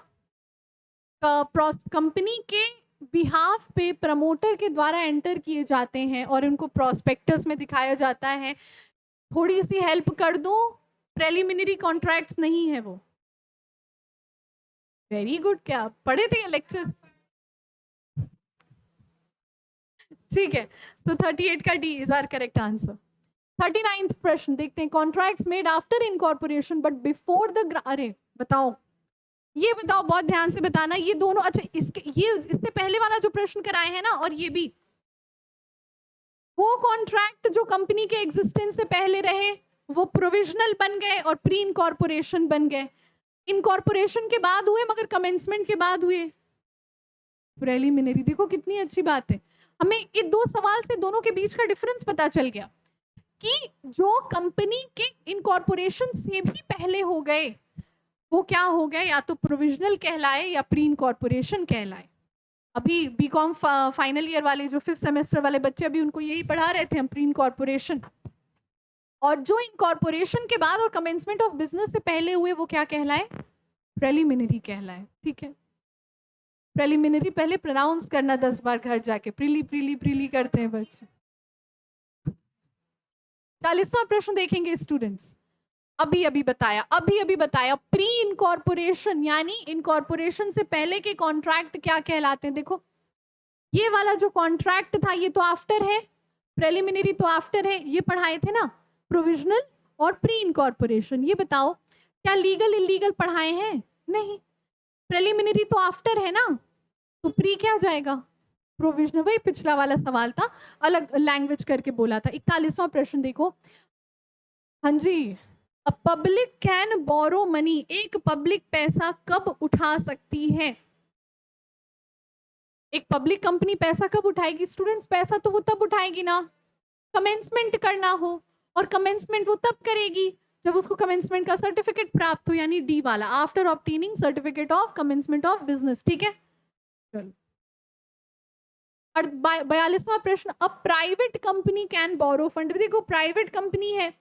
कंपनी के बिहाफ पे प्रमोटर के द्वारा एंटर किए जाते हैं और उनको प्रोस्पेक्टस में दिखाया जाता है? थोड़ी सी हेल्प कर दूं, प्रेलिमिनरी कॉन्ट्रैक्ट्स नहीं है वो। वेरी गुड, क्या पढ़े थे ये लेक्चर? ठीक है, so 38 का D is our correct answer. 39th प्रश्न देखते हैं, contracts made after incorporation but before the, अरे बताओ, ये बताओ, बहुत ध्यान से बताना, ये दोनों, अच्छा इसके, ये इससे पहले वाला जो प्रश्न कराए हैं ना, और ये भी, वो कॉन्ट्रैक्ट जो कंपनी के एग्जिस्टेंस से पहले रहे वो प्रोविजनल बन गए और प्री इनकॉर्पोरेशन बन गए। इनकॉर्पोरेशन के बाद हुए मगर कमेंसमेंट के बाद हुए प्रेलिमिनरी। देखो कितनी अच्छी बात है, हमें ये दो सवाल से दोनों के बीच का डिफरेंस पता चल गया कि जो कंपनी के इनकॉर्पोरेशन से भी पहले हो गए वो क्या हो गए, या तो प्रोविजनल कहलाए या प्री इनकॉर्पोरेशन कहलाए। अभी बीकॉम फाइनल ईयर वाले जो 5th सेमेस्टर वाले बच्चे, अभी उनको यही पढ़ा रहे थे हम, प्री इनकॉर्पोरेशन। और जो इनकॉर्पोरेशन के बाद और कमेंसमेंट ऑफ बिजनेस से पहले हुए वो क्या कहलाए, प्रेलिमिनरी कहलाए। ठीक है, प्रेलिमिनरी पहले प्रोनाउंस करना 10 बार घर जाके, प्रीली प्रीली प्रीली करते हैं बच्चे। 40वां प्रश्न देखेंगे स्टूडेंट्स, अभी बताया प्री इनकॉर्पोरेशन यानी इनकॉर्पोरेशन से पहले के कॉन्ट्रैक्ट क्या कहलाते हैं। देखो ये वाला जो कॉन्ट्रैक्ट था ये तो आफ्टर है, प्रेलिमिनरी तो आफ्टर है, ये पढ़ाए थे ना प्रोविजनल और प्री इनकॉर्पोरेशन। ये बताओ क्या लीगल इलीगल पढ़ाए हैं, नहीं। प्रेलिमिनरी तो आफ्टर है ना, तो प्री क्या जाएगा, प्रोविजनल। वही पिछला वाला सवाल था, अलग लैंग्वेज करके बोला था। 41वां प्रश्न देखो, हाँ जी, a public can borrow money, एक पब्लिक पैसा कब उठा सकती है। एक पब्लिक कंपनी पैसा कब उठाएगी स्टूडेंट्स, पैसा तो वो तब उठाएगी ना कमेंसमेंट करना हो, और कमेंसमेंट वो तब करेगी जब उसको कमेंसमेंट का सर्टिफिकेट प्राप्त हो, यानी डी वाला, after obtaining certificate of commencement of business. ठीक है, चलो। और 42वां प्रश्न, a private company can borrow fund. देखो प्राइवेट कंपनी है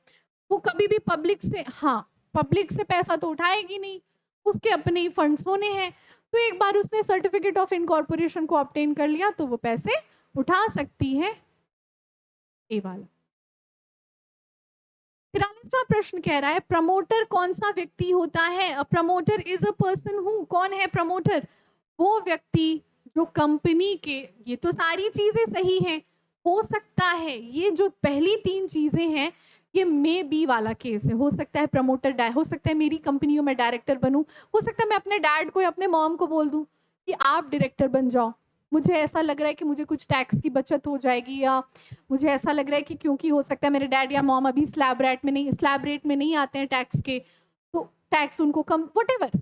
वो कभी भी पब्लिक से, हाँ पब्लिक से पैसा तो उठाएगी नहीं, उसके अपने ही फंड्स होने हैं, तो एक बार उसने सर्टिफिकेट ऑफ इनकॉर्पोरेशन को ऑब्टेन कर लिया तो वो पैसे उठा सकती है। ए वाला 43वां प्रश्न कह रहा है, प्रमोटर कौन सा व्यक्ति होता है। Promoter is a person who, कौन है प्रमोटर, वो व्यक्ति जो कंपनी के, ये तो सारी चीजें सही हैं, हो सकता है ये जो पहली 3 चीजें हैं ये मे बी वाला केस है। हो सकता है प्रमोटर हो सकता है मेरी कंपनियों में डायरेक्टर बनूं, हो सकता है मैं अपने डैड को या अपने मॉम को बोल दूं कि आप डायरेक्टर बन जाओ, मुझे ऐसा लग रहा है कि मुझे कुछ टैक्स की बचत हो जाएगी, या मुझे ऐसा लग रहा है कि क्योंकि हो सकता है मेरे डैड या मॉम अभी स्लैब रेट में नहीं आते हैं टैक्स के, तो टैक्स उनको कम, वटेवर।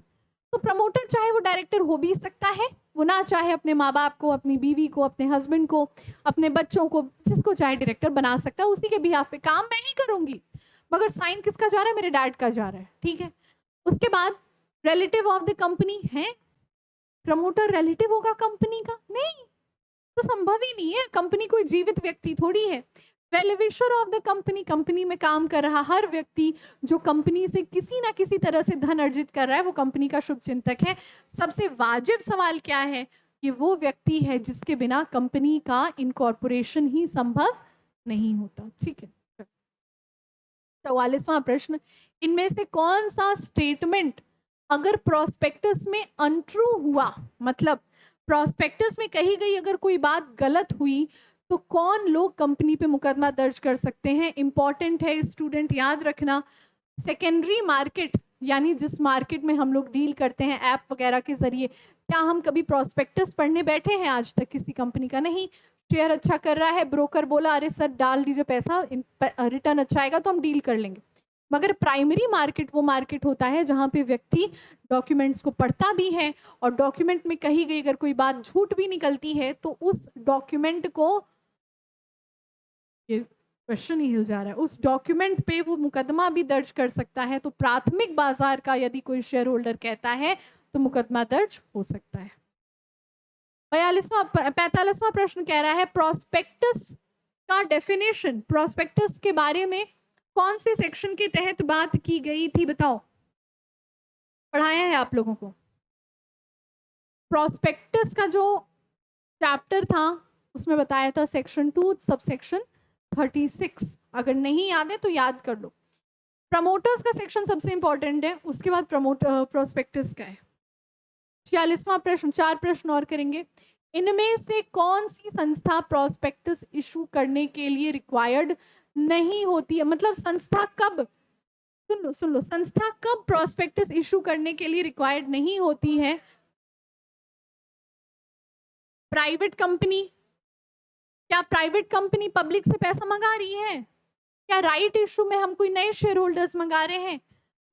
तो प्रमोटर चाहे वो डायरेक्टर हो भी सकता है, वो ना चाहे अपने माँ बाप को, अपनी बीवी को, अपने हस्बैंड को, अपने बच्चों को, जिसको चाहे डायरेक्टर बना सकता है, उसी के बिहाफ पे काम मैं ही करूंगी, मगर साइन किसका जा रहा है, मेरे डैड का जा रहा है। ठीक है, उसके बाद रिलेटिव ऑफ द कंपनी है, प्रमोटर रिलेटिव होगा कंपनी का, नहीं, तो संभव ही नहीं है, कंपनी कोई जीवित व्यक्ति थोड़ी है। Well-wisher of the company, company में काम कर रहा हर व्यक्ति जो कंपनी से किसी ना किसी तरह से धन अर्जित कर रहा है वो कंपनी का शुभ चिंतक है। सबसे वाजिब सवाल क्या है कि वो व्यक्ति है जिसके बिना कंपनी का इनकॉर्पोरेशन ही संभव नहीं होता। ठीक है, 44वां प्रश्न, इनमें से कौन सा स्टेटमेंट अगर प्रोस्पेक्टस में अनट्रू हुआ, मतलब प्रोस्पेक्टस में कही गई अगर कोई बात गलत हुई तो कौन लोग कंपनी पे मुकदमा दर्ज कर सकते हैं। इंपॉर्टेंट है स्टूडेंट, याद रखना, सेकेंडरी मार्केट यानी जिस मार्केट में हम लोग डील करते हैं ऐप वगैरह के जरिए, क्या हम कभी प्रोस्पेक्टस पढ़ने बैठे हैं आज तक किसी कंपनी का, नहीं। शेयर अच्छा कर रहा है, ब्रोकर बोला अरे सर डाल दीजिए पैसा, रिटर्न अच्छा आएगा तो हम डील कर लेंगे। मगर प्राइमरी मार्केट वो मार्केट होता है जहाँ पे व्यक्ति डॉक्यूमेंट्स को पढ़ता भी है, और डॉक्यूमेंट में कही गई अगर कोई बात झूठ भी निकलती है तो उस डॉक्यूमेंट को, ये क्वेश्चन ही हिल जा रहा है, उस डॉक्यूमेंट पे वो मुकदमा भी दर्ज कर सकता है। तो प्राथमिक बाजार का यदि कोई शेयर होल्डर कहता है तो मुकदमा दर्ज हो सकता है। 45वां प्रश्न कह रहा है, प्रोस्पेक्टस का डेफिनेशन, प्रोस्पेक्टस के बारे में कौन से सेक्शन के तहत बात की गई थी, बताओ, पढ़ाया है आप लोगों को। प्रोस्पेक्टस का जो चैप्टर था उसमें बताया था सेक्शन 2 सबसेक्शन 36, अगर नहीं याद है तो याद कर लो। प्रमोटर्स का सेक्शन सबसे इंपॉर्टेंट है, उसके बाद प्रोस्पेक्टस का है। 46वां प्रश्न, 4 प्रश्न और करेंगे। इनमें से कौन सी संस्था प्रोस्पेक्टस इशू करने के लिए रिक्वायर्ड नहीं होती है? मतलब संस्था कब, सुन लो, संस्था कब प्रोस्पेक्टस इशू करने के लिए रिक्वायर्ड नहीं होती है? प्राइवेट कंपनी, क्या प्राइवेट कंपनी पब्लिक से पैसा मंगा रही है? क्या राइट इशू में हम कोई नए शेयर होल्डर्स मंगा रहे हैं?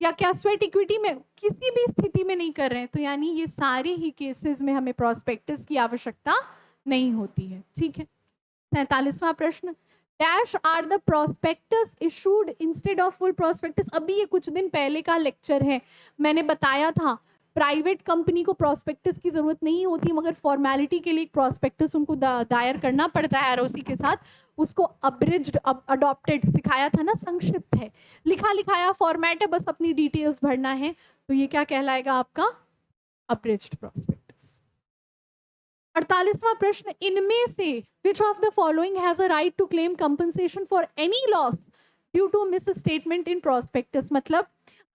या क्या स्वेट इक्विटी में? किसी भी स्थिति में नहीं कर रहे हैं। तो यानी ये सारे ही केसेस में हमें प्रोस्पेक्टस की आवश्यकता नहीं होती है। ठीक है। 43वां प्रश्न, dash are the prospectus issued instead of full prospectus. अभी ये कुछ दिन पहले का लेक्चर है, मैंने बताया था प्राइवेट कंपनी को प्रोस्पेक्टस की जरूरत नहीं होती, मगर फॉर्मेलिटी के लिए एक प्रोस्पेक्टस उनको दायर करना पड़ता है आरओसी के साथ। उसको अब्रिज्ड अडॉप्टेड सिखाया था ना, संक्षिप्त है, लिखा लिखाया फॉर्मेट है, बस अपनी डिटेल्स भरना है। तो ये क्या कहलाएगा आपका? अब्रिज्ड प्रोस्पेक्टस। 48वां प्रश्न, इनमें से which of the following has a right to claim compensation for any loss due to misstatement in prospectus. मतलब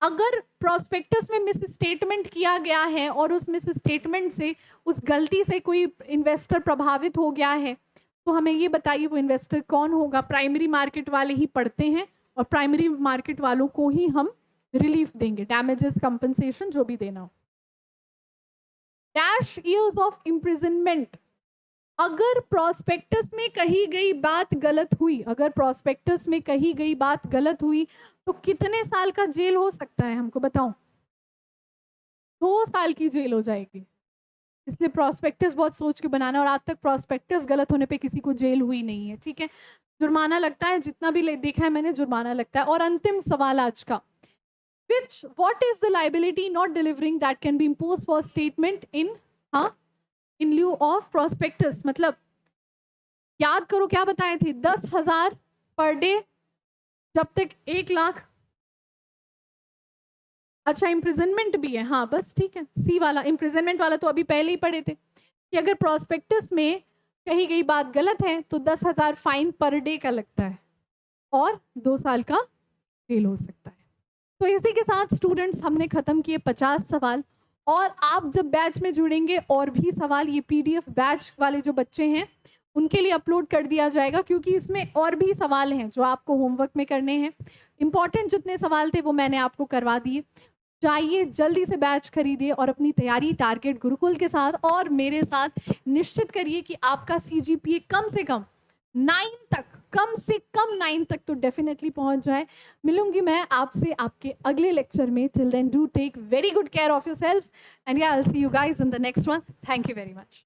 अगर प्रोस्पेक्टस में मिस स्टेटमेंट किया गया है और उस मिस स्टेटमेंट से, उस गलती से कोई इन्वेस्टर प्रभावित हो गया है, तो हमें ये बताइए वो इन्वेस्टर कौन होगा? प्राइमरी मार्केट वाले ही पढ़ते हैं और प्राइमरी मार्केट वालों को ही हम रिलीफ देंगे, डैमेजेस कंपनसेशन जो भी देना हो। डैश ईयर्स ऑफ इम्प्रिजनमेंट, अगर प्रोस्पेक्टस में कही गई बात गलत हुई, अगर प्रोस्पेक्टस में कही गई बात गलत हुई तो कितने साल का जेल हो सकता है? हमको बताओ। 2 साल की जेल हो जाएगी। इसलिए प्रोस्पेक्टस बहुत सोच के बनाना, और आज तक प्रोस्पेक्टस गलत होने पे किसी को जेल हुई नहीं है। ठीक है, जुर्माना लगता है, जितना भी देखा है मैंने जुर्माना लगता है। और अंतिम सवाल आज का, विच what is the liability not delivering that can be impose for statement in in lieu of prospectus. मतलब याद करो क्या बताए थे, 10,000 पर डे जब तक 1 लाख। अच्छा, इम्प्रिजनमेंट भी है, हाँ बस ठीक है, सी वाला इम्प्रिजनमेंट वाला तो अभी पहले ही पढ़े थे कि अगर प्रोस्पेक्टस में कही गई बात गलत है तो 10,000 फाइन पर डे का लगता है और 2 साल का जेल हो सकता है। तो इसी के साथ स्टूडेंट्स हमने खत्म किए 50 सवाल, और आप जब बैच में जुड़ेंगे और भी सवाल ये पीडीएफ बैच वाले जो बच्चे हैं उनके लिए अपलोड कर दिया जाएगा, क्योंकि इसमें और भी सवाल हैं जो आपको होमवर्क में करने हैं। इंपॉर्टेंट जितने सवाल थे वो मैंने आपको करवा दिए। जाइए जल्दी से बैच खरीदिए और अपनी तैयारी टारगेट गुरुकुल के साथ और मेरे साथ निश्चित करिए कि आपका सीजीपीए कम से कम 9 तक, कम से कम 9 तक तो डेफिनेटली पहुंच जाए। मिलूंगी मैं आपसे आपके अगले लेक्चर में। Till then do take very good care of yourselves and yeah I will see you guys in the next one. Thank you very much.